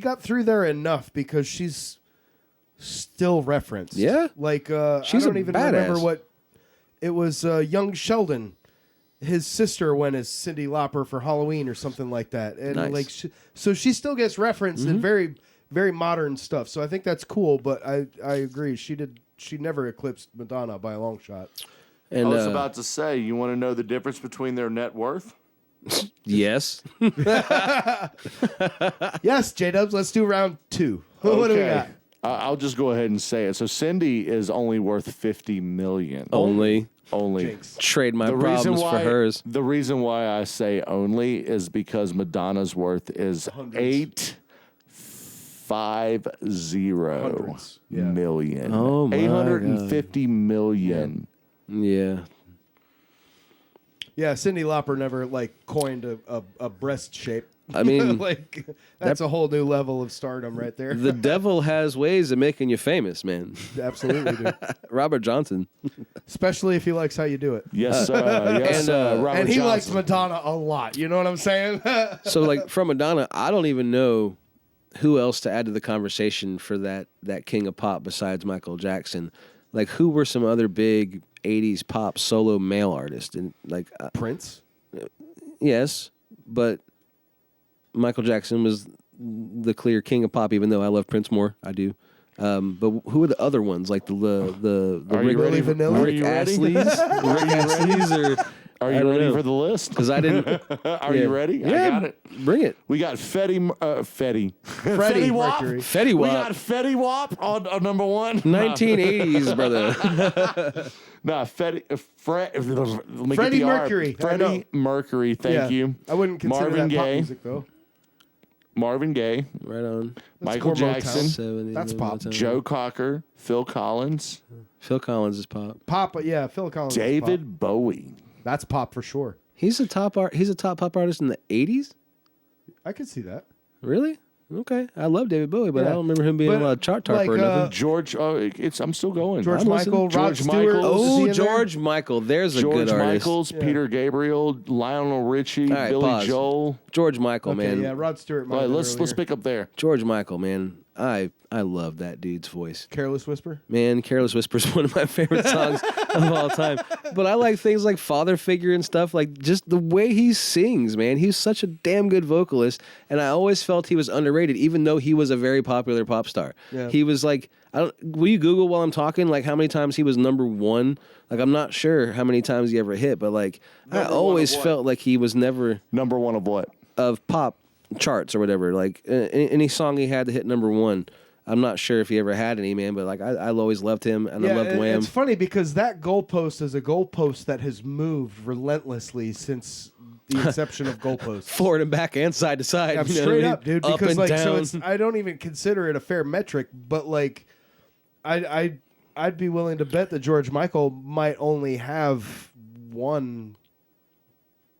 D: got through there enough because she's still referenced.
A: Yeah.
D: Like
A: She's
D: I don't
A: a
D: even
A: badass.
D: remember what it was. Young Sheldon, his sister went as Cyndi Lauper for Halloween or something like that, and
A: Nice.
D: like so she still gets referenced in very very modern stuff. So I think that's cool. But I agree. She never eclipsed Madonna by a long shot.
A: And
C: I was about to say, you want to know the difference between their net worth?
A: yes.
D: Yes, J-Dubs, let's do round 2. What do we got?
C: I'll just go ahead and say it. So Cindy is only worth $50 million.
A: Only
D: Jinx.
A: trade my problems for hers.
C: The reason why I say only is because Madonna's worth is
D: Hundreds.
C: $850 million.
A: Oh, my
C: $850 million.
A: Yeah.
D: Yeah, Cyndi Lauper never like coined a breast shape.
A: I mean,
D: like that's a whole new level of stardom right there.
A: the devil has ways of making you famous, man.
D: Absolutely, dude.
A: Robert Johnson.
D: Especially if he likes how you do it.
C: Yes, yes, Robert
D: And he
C: Johnson.
D: likes Madonna a lot. You know what I'm saying?
A: So, like, from Madonna, I don't even know who else to add to the conversation for that king of pop besides Michael Jackson. Like, who were some other big 80s pop solo male artists? And like
D: Prince?
A: Yes, but Michael Jackson was the clear king of pop, even though I love Prince more. I do. But who are the other ones? Like the Rick,
D: ready for Vanilla?
A: Rick Astley's? Rick Astley's or...
C: Are you ready for the list?
A: Because I didn't...
C: Are you ready?
A: Yeah,
C: I got it.
A: Bring it.
C: We got Freddie
D: Freddie
C: Wap.
D: Mercury.
A: Fetty
C: We
A: Wap.
C: got Freddie Wap on number one.
A: 1980s, brother.
C: Nah, Freddie
D: Mercury. I know.
C: Freddie Mercury, thank you.
D: I wouldn't consider
C: Marvin
D: that pop
C: Gaye.
D: music, though.
C: Marvin Gaye.
A: Right on.
C: Michael
D: more Motown.
C: Jackson.
A: 70s,
D: That's pop.
A: Motown.
C: Joe Cocker. Phil Collins.
A: Phil Collins is pop.
D: Pop, yeah, Phil Collins. is pop.
C: David Bowie.
D: That's pop for sure.
A: He's a top pop artist in the 80s?
D: I could see that.
A: Really? Okay. I love David Bowie, but
D: Yeah.
A: I don't remember him being
D: But,
A: a chart
D: like,
A: topper or nothing.
C: George. I'm still going.
D: George
C: I'm
D: Michael,
C: listening.
D: Rod
C: George
D: Stewart.
C: Michael.
D: Is he
A: Oh,
D: in there?
A: George Michael. There's a
C: George
A: good artist.
C: Michaels, Peter Gabriel, Lionel Richie,
A: All right,
C: Billy
A: pause.
C: Joel.
A: George Michael,
D: Okay,
A: man.
D: yeah, Rod Stewart.
C: All right, let's pick up there.
A: George Michael, man. I love that dude's voice.
D: Careless Whisper.
A: Man, Careless Whisper is one of my favorite songs of all time. But I like things like Father Figure and stuff, like just the way he sings, man. He's such a damn good vocalist, and I always felt he was underrated, even though he was a very popular pop star.
D: Yeah.
A: He was like, will you Google while I'm talking, like how many times he was number one? Like, I'm not sure how many times he ever hit, but like, I always felt like he was never
C: Number one of what?
A: of pop charts or whatever. Like any song he had to hit number one. I'm not sure if he ever had any, man, but like I always loved him, and I loved Wham.
D: It's funny because that goalpost is a goalpost that has moved relentlessly since the inception of goalposts.
A: Forward and back and side to side.
D: I'm
A: you know
D: straight
A: what I
D: up,
A: mean?
D: dude. Because
A: and
D: like,
A: down.
D: so it's I don't even consider it a fair metric, but like, I'd be willing to bet that George Michael might only have one.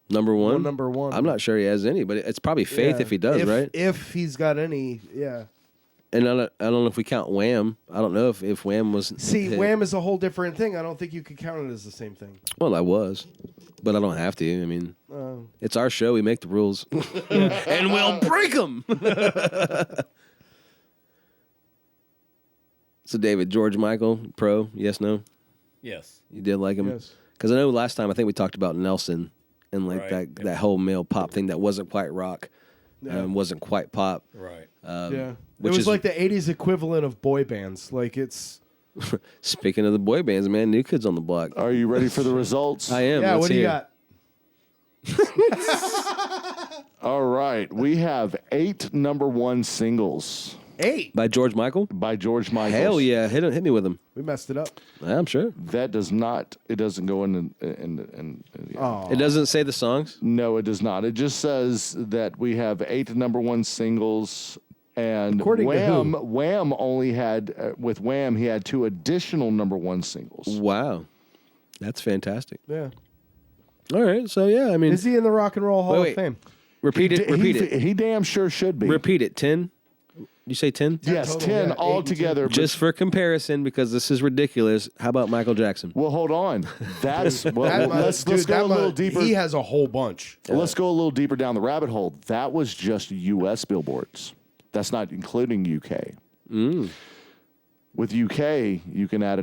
A: Number one?
D: Number one.
A: I'm not sure he has any, but it's probably Faith
D: Yeah.
A: if he does, right?
D: If he's got any, yeah.
A: And I don't know if we count Wham. I don't know if Wham was.
D: See,
A: hit.
D: Wham is a whole different thing. I don't think you could count it as the same thing.
A: Well, I was, but I don't have to. I mean, it's our show. We make the rules, and we'll break them. So, David, George Michael, pro? Yes, no?
B: Yes.
A: You did like him?
D: Yes.
A: Because I know last time I think we talked about Nelson and like
B: Right.
A: that whole male pop thing that wasn't quite rock, wasn't quite pop.
B: Right.
D: Yeah. It
A: which
D: was
A: is-
D: like the 80s equivalent of boy bands. Like it's.
A: Speaking of the boy bands, man, New Kids on the Block.
C: Are you ready for the results?
A: I am.
D: Yeah,
A: Let's
D: what do you
A: hear.
D: got?
C: All right. We have 8 number one singles
D: 8.
A: By George Michael?
C: by George Michael.
A: Hell yeah. Hit me with him.
D: We messed it up.
A: I'm sure.
C: That does not, it doesn't go in.
D: Oh.
A: It doesn't say the songs?
C: No, it does not. It just says that we have 8 number one singles. And
D: According to who?
C: Wham only had, with Wham, he had 2 additional number one singles.
A: Wow. That's fantastic.
D: Yeah.
A: All right. So, yeah, I mean,
D: Is he in the Rock and Roll Hall
A: Wait.
D: of Fame?
A: repeat it.
C: He damn sure should be.
A: Repeat it. 10? You say 10?
C: Yes,
D: total,
C: 10
D: yeah, 8
C: all
D: and
C: together.
A: Just for comparison, because this is ridiculous. How about Michael Jackson?
C: Well, hold on. That's well,
D: That
C: let's
D: dude,
C: go a
D: that
C: little
D: much-
C: deeper.
D: He has a whole bunch.
C: Let's go a little deeper down the rabbit hole. That was just U.S. billboards. That's not including UK. With UK, you can add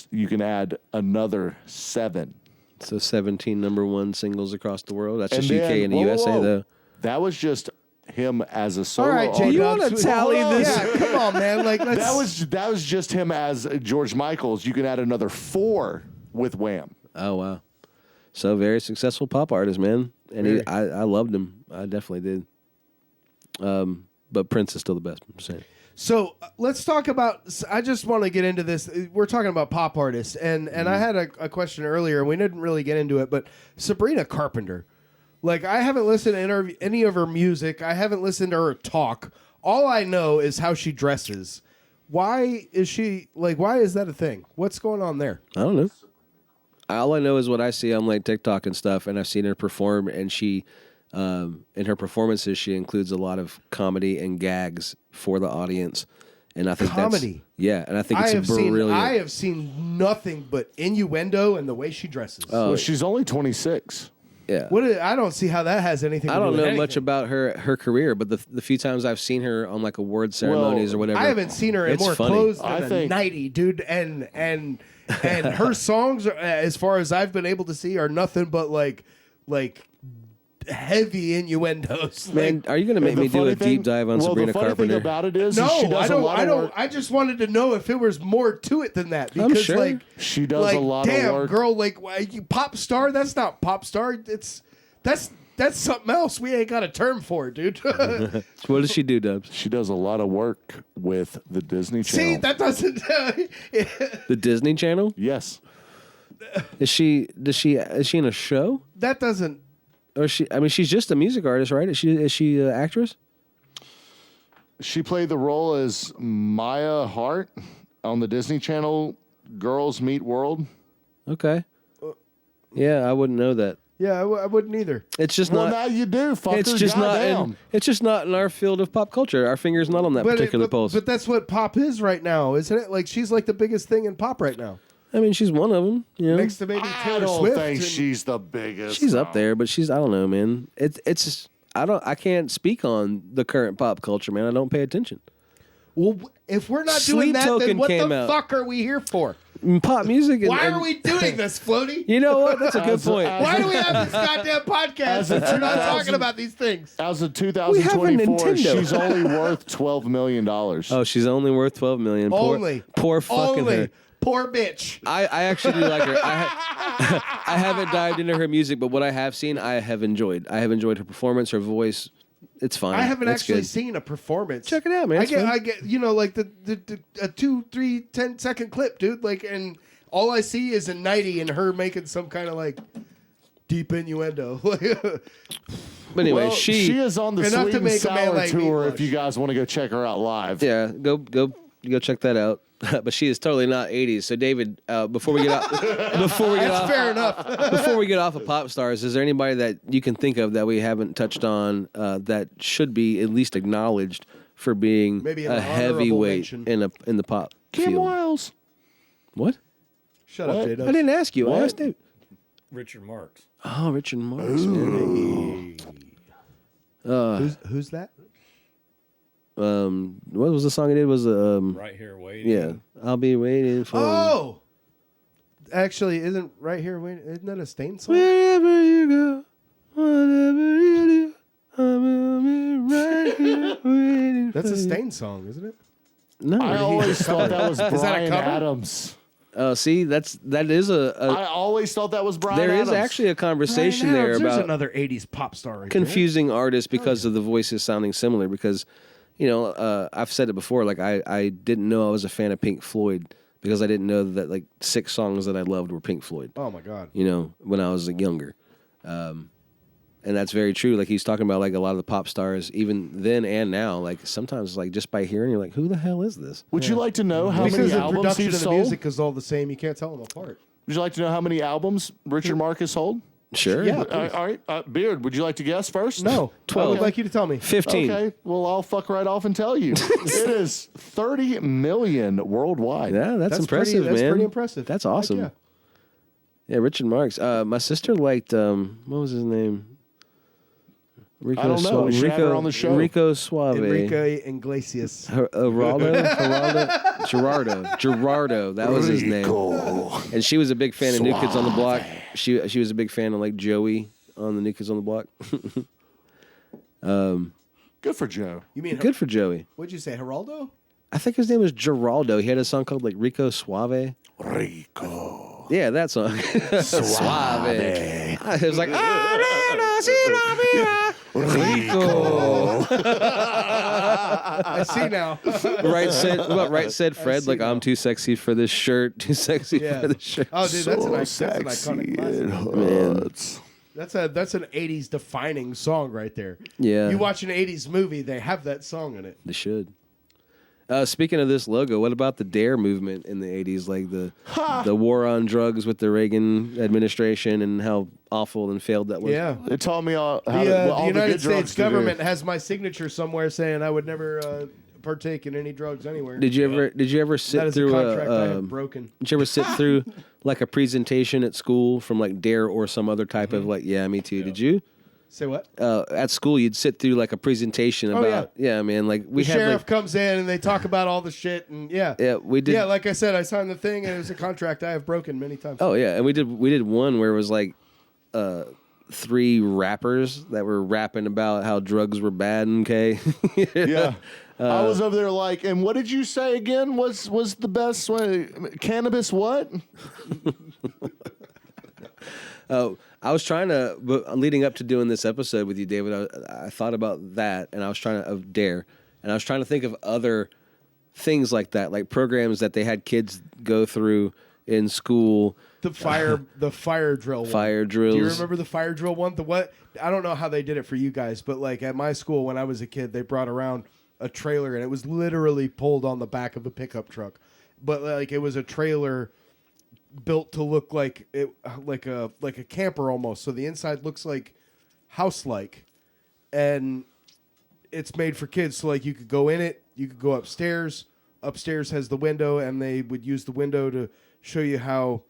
C: you can add another 7.
A: So 17 number one singles across the world. That's
C: And
A: just UK
C: then-
A: and the
C: whoa, whoa,
A: USA,
C: whoa.
A: though.
C: That was just him as a solo.
D: All right,
C: artist.
D: JDubs.
A: wanna tally this?
D: Yeah, come on, man. Like let's.
C: That was just him as George Michaels. You can add another 4 with Wham.
A: Oh, wow. So very successful pop artist, man. And
D: Very.
A: I loved him. I definitely did. But Prince is still the best. I'm saying.
D: So let's talk about. I just want to get into this. We're talking about pop artists, and I had a question earlier, and we didn't really get into it. But Sabrina Carpenter, like I haven't listened to any of her music. I haven't listened to her talk. All I know is how she dresses. Why is she like? Why is that a thing? What's going on there?
A: I don't know. All I know is what I see on like TikTok and stuff, and I've seen her perform, and she In her performances, she includes a lot of comedy and gags for the audience, and I think
D: Comedy?
A: and I think it's brilliant.
D: I have seen nothing but innuendo and the way she dresses.
C: Well, she's only 26.
A: Yeah.
D: I don't see how that has anything to
A: I
D: do
A: don't
D: with
A: know
D: anything.
A: much about her career, but the few times I've seen her on like award ceremonies or whatever,
D: I haven't seen her in
A: it's
D: more
A: funny.
D: clothes
C: I
D: than a
C: think-
D: nightie, dude. And her songs, as far as I've been able to see, are nothing but like heavy innuendos.
A: Man, are you going to make me do a deep dive on Sabrina
C: the funny
A: Carpenter?
C: thing about it is
D: No,
C: she does
D: I
C: a
D: don't.
C: lot
D: I
C: of
D: don't.
C: work.
D: I just wanted to know if it was more to it than that.
A: I'm
D: Because
A: sure.
C: She does
D: like,
C: a lot
D: damn,
C: of work.
D: girl, like you pop star. That's not pop star. That's something else. We ain't got a term for it, dude.
A: What does she do, Dubs?
C: She does a lot of work with the Disney Channel.
D: See, that doesn't.
A: The Disney Channel?
C: Yes.
A: Is she in a show?
D: That doesn't.
A: Or she's just a music artist, right? Is she an actress?
C: She played the role as Maya Hart on the Disney Channel Girls Meet World.
A: Okay. Yeah, I wouldn't know that.
D: Yeah, I wouldn't either.
A: It's just
C: Well,
A: not.
C: now you do, fucker.
A: It's just not.
C: Goddamn.
A: It's just not in our field of pop culture. Our finger's not on that particular pulse.
D: But that's what pop is right now, isn't it? Like she's like the biggest thing in pop right now,
A: I mean, she's one of them. You know,
D: next to maybe
C: I
D: Taylor
C: don't
D: Swift.
C: think
D: and-
C: she's the biggest.
A: she's up there, but she's. I don't know, man. It's. I can't speak on the current pop culture, man. I don't pay attention.
D: Well, if we're not
A: Sleep
D: doing that,
A: Token
D: then what
A: came
D: the
A: out.
D: fuck are we here for?
A: Pop music. And,
D: Why
A: and-
D: are we doing this, Floaty?
A: You know what? That's a good point.
D: Why do we have this goddamn podcast if we're not talking about these things?
C: As of
A: have a
C: 2024,
A: Nintendo.
C: she's only worth $12 million.
A: Oh, she's only worth $12 million.
D: Only.
A: Poor fucking
D: Only.
A: her.
D: Poor bitch.
A: I actually do like her. I haven't dived into her music, but what I have seen, I have enjoyed. I have enjoyed her performance, her voice. It's fine.
D: I haven't
A: That's
D: actually
A: good.
D: seen a performance.
A: Check it out, man. It's fun.
D: I get, like a 2, 3, 10-second clip, dude. Like, and all I see is a nightie and her making some kind of like deep innuendo.
A: But anyway,
C: Well, she is on the
D: Enough to
C: Sweet and
D: make a man
C: Sour
D: like me
C: tour.
D: blush.
C: If you guys want to go check her out live,
A: yeah, go check that out. But she is totally not 80s. So David, before we get off,
D: That's fair enough.
A: before we get off of pop stars, is there anybody that you can think of that we haven't touched on that should be at least acknowledged for being
D: Maybe an
A: a
D: honorable
A: heavyweight
D: mention.
A: in the pop
C: Kim
A: field?
C: Wiles.
A: What?
D: Shut up,
C: What?
D: JDubs.
A: I didn't ask you. I
C: What?
A: asked David.
B: Richard Marx.
A: Oh, Richard Marx. Man.
D: Who's that?
A: What was the song he did? Was
B: Right here waiting.
A: yeah, I'll be waiting for
D: Oh, actually, isn't right here? Wait, isn't that a Stain song?
A: wherever you go, whatever you do, I will be right here waiting.
D: That's
A: for
D: a
A: you.
D: Stain song, isn't it?
A: No,
C: I always thought that was
D: that a
C: Bryan
D: cover?
C: Adams.
A: see, that is
C: I always thought that was Bryan
A: there
C: Adams.
A: is actually a conversation
D: Ryan
A: there
D: Adams, there's
A: about
D: another '80s pop star. Right
A: confusing artists because of the voices sounding similar. Because, you know, I've said it before. Like I didn't know I was a fan of Pink Floyd because I didn't know that like 6 songs that I loved were Pink Floyd.
D: there. Oh my God.
A: You know, when I was younger, and that's very true. Like he's talking about like a lot of the pop stars, even then and now. Like sometimes, like just by hearing, you're like, who the hell is this?
C: Would you like to know how
D: Because
C: many
D: the
C: albums
D: production
C: he's
D: of the
C: sold?
D: music is all the same. You can't tell them apart.
C: Would you like to know how many albums Richard Marx sold?
A: Sure.
D: Yeah.
C: All right. Beard, would you like to guess first?
D: No,
A: 12.
D: I would like you to tell me.
A: 15.
C: Okay, well, I'll fuck right off and tell you. It is 30 million worldwide.
A: Yeah, that's impressive,
D: That's
A: man.
D: pretty impressive.
A: That's
D: Heck
A: awesome.
D: yeah.
A: Yeah, Richard Marx. My sister liked what was his name? Rico
C: I don't know. We should have her on the show.
A: Rico Suave.
D: Enrique Iglesias.
A: Gerardo. That was his name. And she was a big fan of New Kids on the Block. She was a big fan of like Joey on the New Kids on the Block.
C: Good for Joe.
D: You mean
A: Good for Joey.
D: What'd you say, Geraldo?
A: I think his name was Geraldo. He had a song called like Rico Suave.
C: Rico.
A: Yeah, that song. Suave. It was like Rico.
D: I see now.
A: Right said Fred. Like I'm too sexy for this shirt. Too sexy
D: Yeah.
A: for this shirt.
D: Oh, dude, that's an iconic classic.
A: Man.
D: That's an '80s defining song right there.
A: Yeah.
D: You watch an '80s movie, they have that song in it.
A: They should. Speaking of this logo, what about the DARE movement in the 80s? Like the war on drugs with the Reagan administration and how awful and failed that was.
D: Yeah.
C: It taught me all how
D: The
C: all
D: United
C: the good drugs
D: States
C: to do.
D: government has my signature somewhere saying I would never partake in any drugs anywhere.
A: Did you ever
D: that
A: sit
D: is
A: through
D: a contract I have broken.
A: Did you ever sit through like a presentation at school from like DARE or some other type of like? Yeah, me too. Yeah. Did you?
D: Say what?
A: At school, you'd sit through like a presentation about. Yeah, man. Like
D: the sheriff comes in and they talk about all the shit and
A: Yeah, we did.
D: Yeah, like I said, I signed the thing and it was a contract I have broken many times.
A: Oh yeah, and we did one where it was like 3 rappers that were rapping about how drugs were bad. Okay.
C: Yeah. I was over there like, and what did you say again? Was the best one? Cannabis? What?
A: I was trying to, but leading up to doing this episode with you, David, I thought about that, and I was trying to of DARE, and I was trying to think of other things like that, like programs that they had kids go through in school.
D: The fire drill.
A: Fire drills.
D: Do you remember the fire drill one? I don't know how they did it for you guys, but like at my school when I was a kid, they brought around a trailer and it was literally pulled on the back of a pickup truck, but like it was a trailer built to look like a camper almost. So the inside looks like house-like, and it's made for kids. So like you could go in it, you could go upstairs. Upstairs has the window, and they would use the window to show you how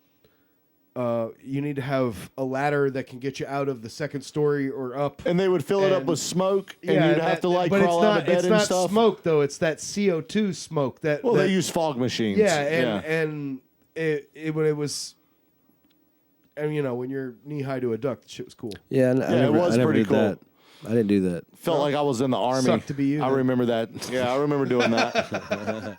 D: you need to have a ladder that can get you out of the second story or up.
C: And they would fill it up with smoke, and you'd have to like crawl out of bed and stuff.
D: It's not smoke though; it's that CO2 smoke.
C: They use fog machines.
D: Yeah, and it was, and when you're knee high to a duck, the shit was cool.
A: Yeah,
C: it was pretty cool.
A: That. I didn't do that.
C: Felt like I was in the army.
D: Sucked to be you.
C: I remember that. Yeah, I remember doing that.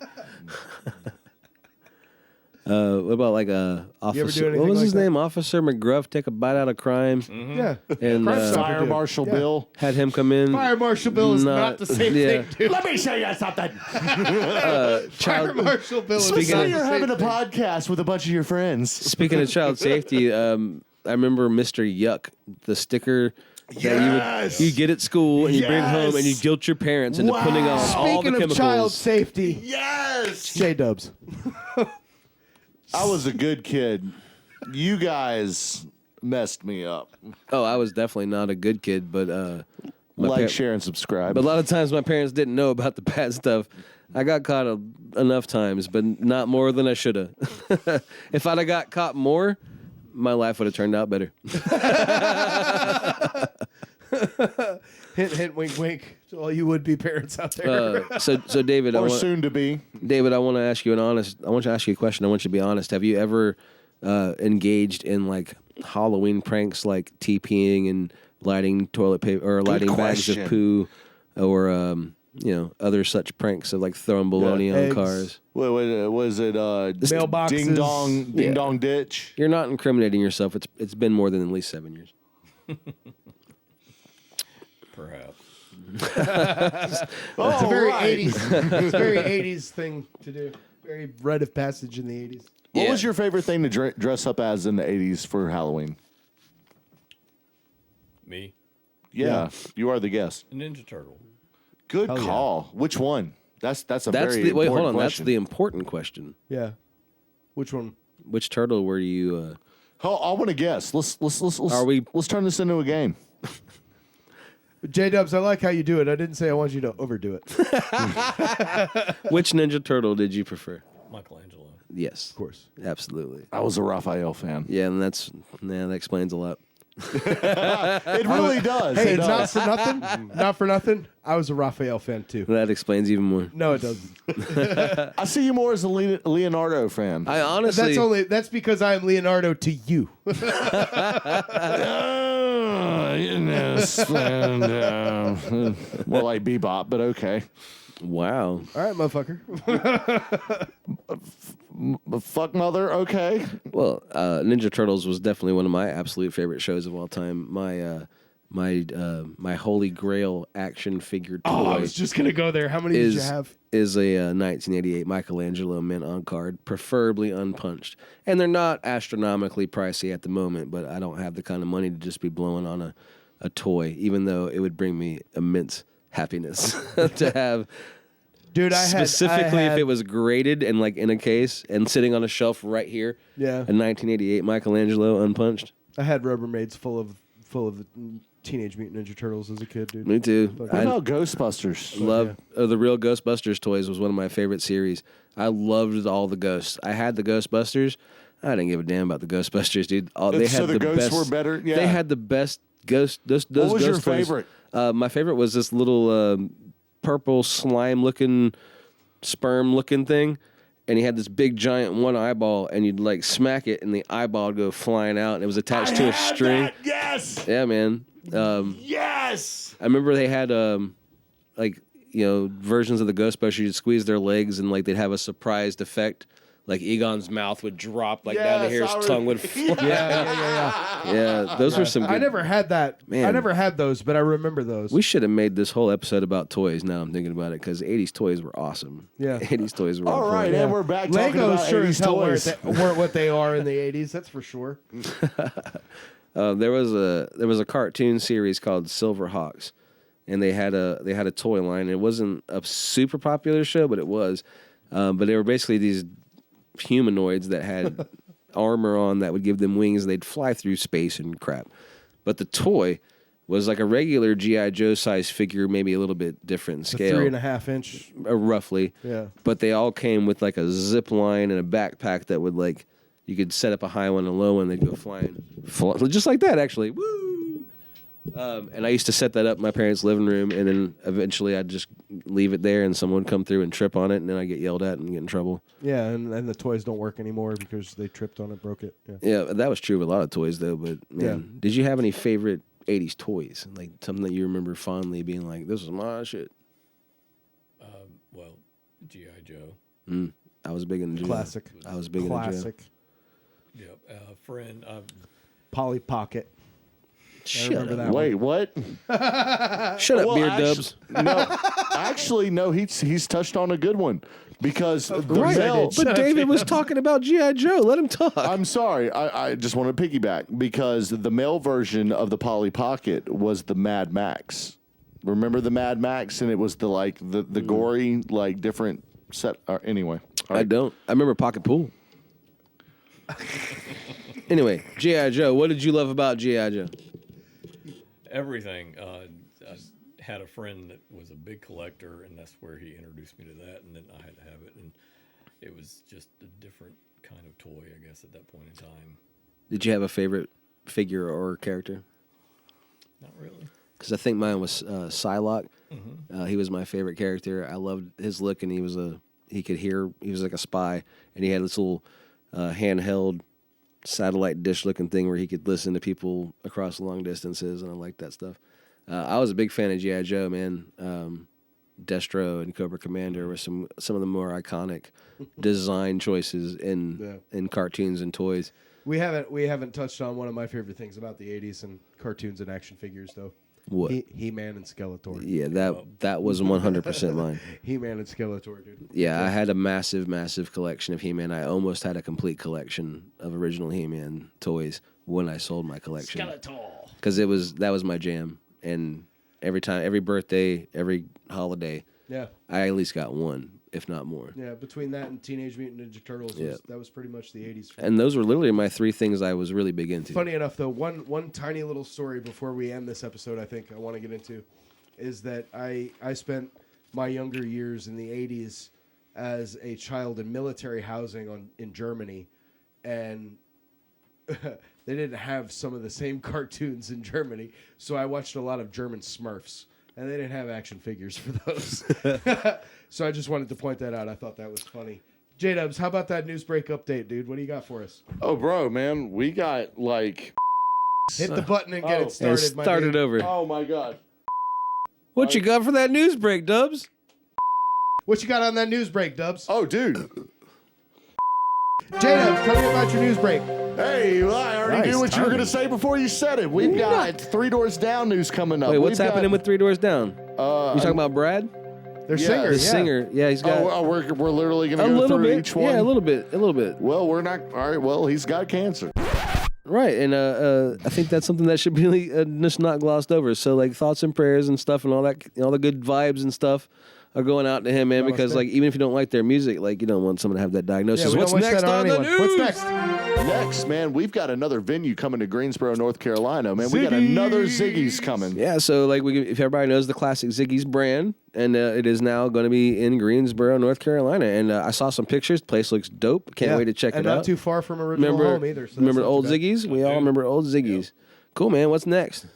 A: What about like a officer? What was
D: like
A: his
D: that?
A: name? Officer McGruff take a bite out of crime.
C: Mm-hmm.
D: Yeah,
A: And
C: Fire Marshal Bill
A: had him come in.
D: Fire Marshal Bill is not the same thing, dude.
C: Let me show you something.
D: Fire Marshal Bill is
C: Let's
D: not
C: say
D: the
C: you're
D: same
C: having a
D: thing.
C: podcast with a bunch of your friends.
A: Speaking of child safety, I remember Mr. Yuck, the sticker that you get at school and you bring home and you guilt your parents into putting on all the
D: Speaking
A: chemicals.
D: of child safety,
C: Yes.
D: JDubs.
C: I was a good kid. You guys messed me up.
A: Oh, I was definitely not a good kid, but
C: Share, and subscribe.
A: But a lot of times my parents didn't know about the bad stuff. I got caught enough times, but not more than I should have. If I'd have got caught more, my life would have turned out better.
D: Hint, hint, wink, wink to all you would-be parents out there.
A: So David,
C: soon to be.
A: David, I want to ask you a question. I want you to be honest. Have you ever engaged in like Halloween pranks, like TPing and lighting toilet paper or lighting bags of poo, or other such pranks of like throwing bologna on
D: eggs.
A: cars?
C: Was it
D: Mailboxes.
C: ding dong ditch?
A: You're not incriminating yourself. It's been more than at least 7 years.
B: Perhaps.
D: It's a very 80s. It's a very 80s thing to do. Very rite of passage in the 80s.
C: What was your favorite thing to dress up as in the 80s for Halloween?
B: Me?
C: Yeah, you are the guest.
B: A Ninja Turtle.
C: Good call. Which one? That's a very
A: wait,
C: important
A: hold on.
C: question.
A: That's the important question.
D: Yeah. Which one?
A: Which turtle were you?
C: I want to guess. Let's
A: we-
C: let's turn this into a game.
D: JDubs, I like how you do it. I didn't say I want you to overdo it.
A: Which Ninja Turtle did you prefer?
B: Michelangelo.
A: Yes,
D: Of course.
A: absolutely.
C: I was a Raphael fan.
A: Yeah, and that explains a lot.
C: It really does.
D: Hey,
C: It does.
D: not for nothing. I was a Raphael fan too.
A: That explains even more.
D: No, it doesn't.
C: I see you more as a Leonardo fan.
A: I honestly,
D: That's because I'm Leonardo to you.
C: More like Bebop, but okay.
A: wow.
D: All right, motherfucker.
C: Fuck mother, okay.
A: Well, Ninja Turtles was definitely one of my absolute favorite shows of all time. My holy grail action figure toy.
D: Oh, I was just gonna go there. How many did you have?
A: Is a 1988 Michelangelo mint on card, preferably unpunched. And they're not astronomically pricey at the moment, but I don't have the kind of money to just be blowing on a toy, even though it would bring me immense happiness to have
D: Dude,
A: Specifically,
D: I had,
A: if it was graded and like in a case and sitting on a shelf right here.
D: Yeah.
A: A 1988 Michelangelo unpunched.
D: I had Rubbermaids full of Teenage Mutant Ninja Turtles as a kid, dude.
A: Me too.
C: What about Ghostbusters?
A: The real Ghostbusters toys was one of my favorite series. I loved all the ghosts. I had the Ghostbusters. I didn't give a damn about the Ghostbusters, dude. They had
C: the ghosts
A: best,
C: were better? Yeah.
A: They had the best ghost. Those
C: What was
A: ghost
C: your
A: toys.
C: favorite?
A: My favorite was this little purple slime-looking, sperm-looking thing. And he had this big giant one eyeball, and you'd like smack it, and the eyeball would go flying out, and it was attached to a string.
C: That. Yes.
A: Yeah, man.
C: Yes.
A: I remember they had versions of the Ghostbusters. You'd squeeze their legs, and like they'd have a surprised effect. Like Egon's mouth would drop like down to here, his tongue would fly. Yeah, those were some good.
D: I never had that.
A: Man.
D: I never had those, but I remember those.
A: We should have made this whole episode about toys. Now I'm thinking about it because 80s toys were awesome.
D: Yeah.
A: 80s toys were
C: All right, and we're back talking
D: Legos
C: about
D: sure
C: 80s
D: as hell
C: toys.
D: weren't what they are in the 80s, that's for sure.
A: There was a cartoon series called Silverhawks, and they had a toy line. It wasn't a super popular show, but it was. But they were basically these humanoids that had armor on that would give them wings, and they'd fly through space and crap. But the toy was like a regular G.I. Joe size figure, maybe a little bit different in scale.
D: 3.5 inch.
A: Roughly.
D: Yeah.
A: But they all came with like a zip line and a backpack that would like, you could set up a high one and a low one, they'd go flying. Just like that, actually. Woo! And I used to set that up in my parents' living room, and then eventually I'd just leave it there, and someone would come through and trip on it, and then I'd get yelled at and get in trouble.
D: Yeah, and the toys don't work anymore because they tripped on it, broke it.
A: Yeah, that was true with a lot of toys, though. But, man, did you have any favorite 80s toys? Like something that you remember fondly being like, this was my shit?
B: Well, G.I. Joe.
A: I was big into Joe.
D: Classic.
A: I was big into Joe.
D: Classic.
B: Yep. Friend.
D: Polly Pocket.
A: Shut
D: remember
A: up.
D: that
C: Wait, what?
A: Shut up, Beard Dubs.
C: No, he's touched on a good one because the
A: Right,
C: mail.
A: but David was talking about G.I. Joe. Let him talk.
C: I'm sorry. I just want to piggyback because the male version of the Polly Pocket was the Mad Max. Remember the Mad Max, and it was the gory different set. Anyway,
A: I don't. I remember Pocket Pool. Anyway, G.I. Joe. What did you love about G.I. Joe?
B: Everything. I had a friend that was a big collector, and that's where he introduced me to that, and then I had to have it, and it was just a different kind of toy, I guess, at that point in time.
A: Did you have a favorite figure or character?
B: Not really.
A: Because I think mine was Psylocke. He was my favorite character. I loved his look, and he could hear. He was like a spy, and he had this little handheld satellite dish looking thing where he could listen to people across long distances, and I liked that stuff. I was a big fan of G.I. Joe, man. Destro and Cobra Commander were some of the more iconic design choices in cartoons and toys.
D: We haven't touched on one of my favorite things about the 80s and cartoons and action figures, though.
A: What?
D: He-Man and Skeletor.
A: Yeah, that was 100% mine.
D: He-Man and Skeletor, dude.
A: Yeah, I had a massive, massive collection of He-Man. I almost had a complete collection of original He-Man toys when I sold my collection.
D: Skeletor.
A: Because that was my jam. And every birthday, every holiday, I at least got one, if not more.
D: Yeah, between that and Teenage Mutant Ninja Turtles, that was pretty much the 80s.
A: And those were literally my three things I was really big into.
D: Funny enough, though, one tiny little story before we end this episode I think I want to get into is that I spent my younger years in the 80s as a child in military housing in Germany, and they didn't have some of the same cartoons in Germany, so I watched a lot of German Smurfs, and they didn't have action figures for those. So I just wanted to point that out. I thought that was funny. JDubs, how about that news break update, dude? What do you got for us?
C: Oh, bro, man, we got
D: Hit the button and get it started.
A: And start it over.
C: Oh my God.
A: What you got for that news break, Dubs?
D: What you got on that news break, Dubs?
C: Oh, dude.
D: JDubs, tell me about your news break.
C: Hey, well, I already knew what you were going to say before you said it. We've got Three Doors Down news coming up.
A: Wait, what's happening with Three Doors Down? You talking about Brad?
D: Their
C: Yeah.
A: The singer. Yeah, he's got
C: we're literally going to
A: a
C: go
A: little
C: through
A: bit.
C: each one.
A: Yeah, a little bit.
C: Well, we're not. All right. Well, he's got cancer.
A: Right, and I think that's something that should be just not glossed over. So, like thoughts and prayers and stuff, and all that, all the good vibes and stuff. are going out to him, man,
D: No,
A: because
D: respect.
A: like even if you don't like their music, like you don't want someone to have that diagnosis.
D: we
A: What's
D: don't wish
A: next
D: that
A: on the
D: anyone.
A: news?
D: What's next?
C: Next, man, we've got another venue coming to Greensboro, North Carolina. Man, we got another Ziggy's coming.
A: Yeah, so like if everybody knows the classic Ziggy's brand, and it is now going to be in Greensboro, North Carolina, and I saw some pictures. The place looks dope. Can't wait to check
D: and
A: it out.
D: not too far from original home either. So
A: remember
D: that's not
A: old
D: too bad.
A: Ziggy's? We all remember old Ziggy's. Cool, man. What's next?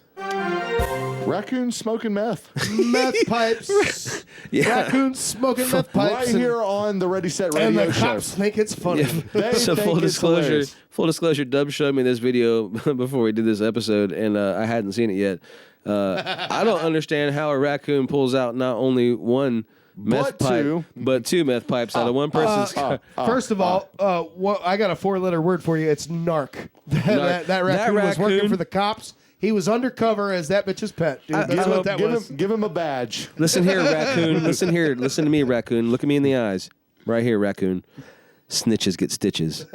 C: Raccoon smoking meth.
D: Meth pipes.
A: Yeah.
D: Raccoons smoking meth pipes.
C: Right
D: and-
C: here on the Ready Set
D: And
C: Radio
D: the
C: Show.
D: cops think it's funny.
C: They
A: So
C: think
A: full
C: it's hilarious.
A: disclosure, Dub showed me this video before we did this episode, and I hadn't seen it yet. I don't understand how a raccoon pulls out not only one meth
C: But
A: pipe,
C: two.
A: but two meth pipes out of one person's.
D: First of all, I got a 4-letter word for you. It's narc. That raccoon was working
A: raccoon-
D: for the cops. He was undercover as that bitch's pet, dude. That's what that was.
C: Give him a badge.
A: Listen here, raccoon. Listen here. Listen to me, raccoon. Look at me in the eyes. Right here, raccoon. Snitches get stitches.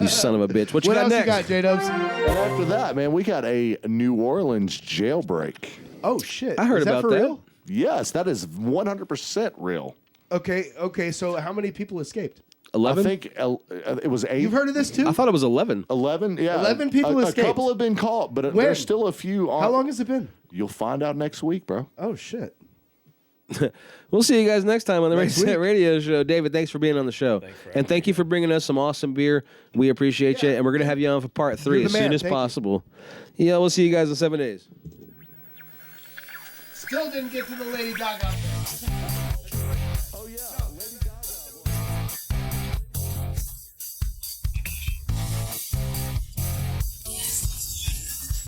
A: You son of a bitch. What you
D: What
A: got
D: else
A: next?
D: you got, J-Dubs?
C: And after that, man, we got a New Orleans jailbreak.
D: Oh, shit.
A: I heard
D: Is
A: about
D: for
A: that.
D: real?
C: Yes, that is 100% real.
D: Okay, so how many people escaped?
A: 11?
C: I think it was 8.
D: You've heard of this too?
A: I thought it was 11.
C: 11, yeah.
D: 11 people
C: a
D: escaped.
C: couple have been caught, but
D: When?
C: there's still a few on.
D: How long has it been?
C: You'll find out next week, bro.
D: Oh, shit.
A: We'll see you guys next time on the
D: Next
A: Ready Set
D: week.
A: Radio Show. David, thanks for being on the show. And thank you for bringing us some awesome beer. We appreciate you. And we're going to have you on for part 3
D: You're
A: as
D: the
A: soon
D: man.
A: as
D: Thank you.
A: possible. Yeah, we'll see you guys in 7 days.
D: Still didn't get to the Lady Gaga.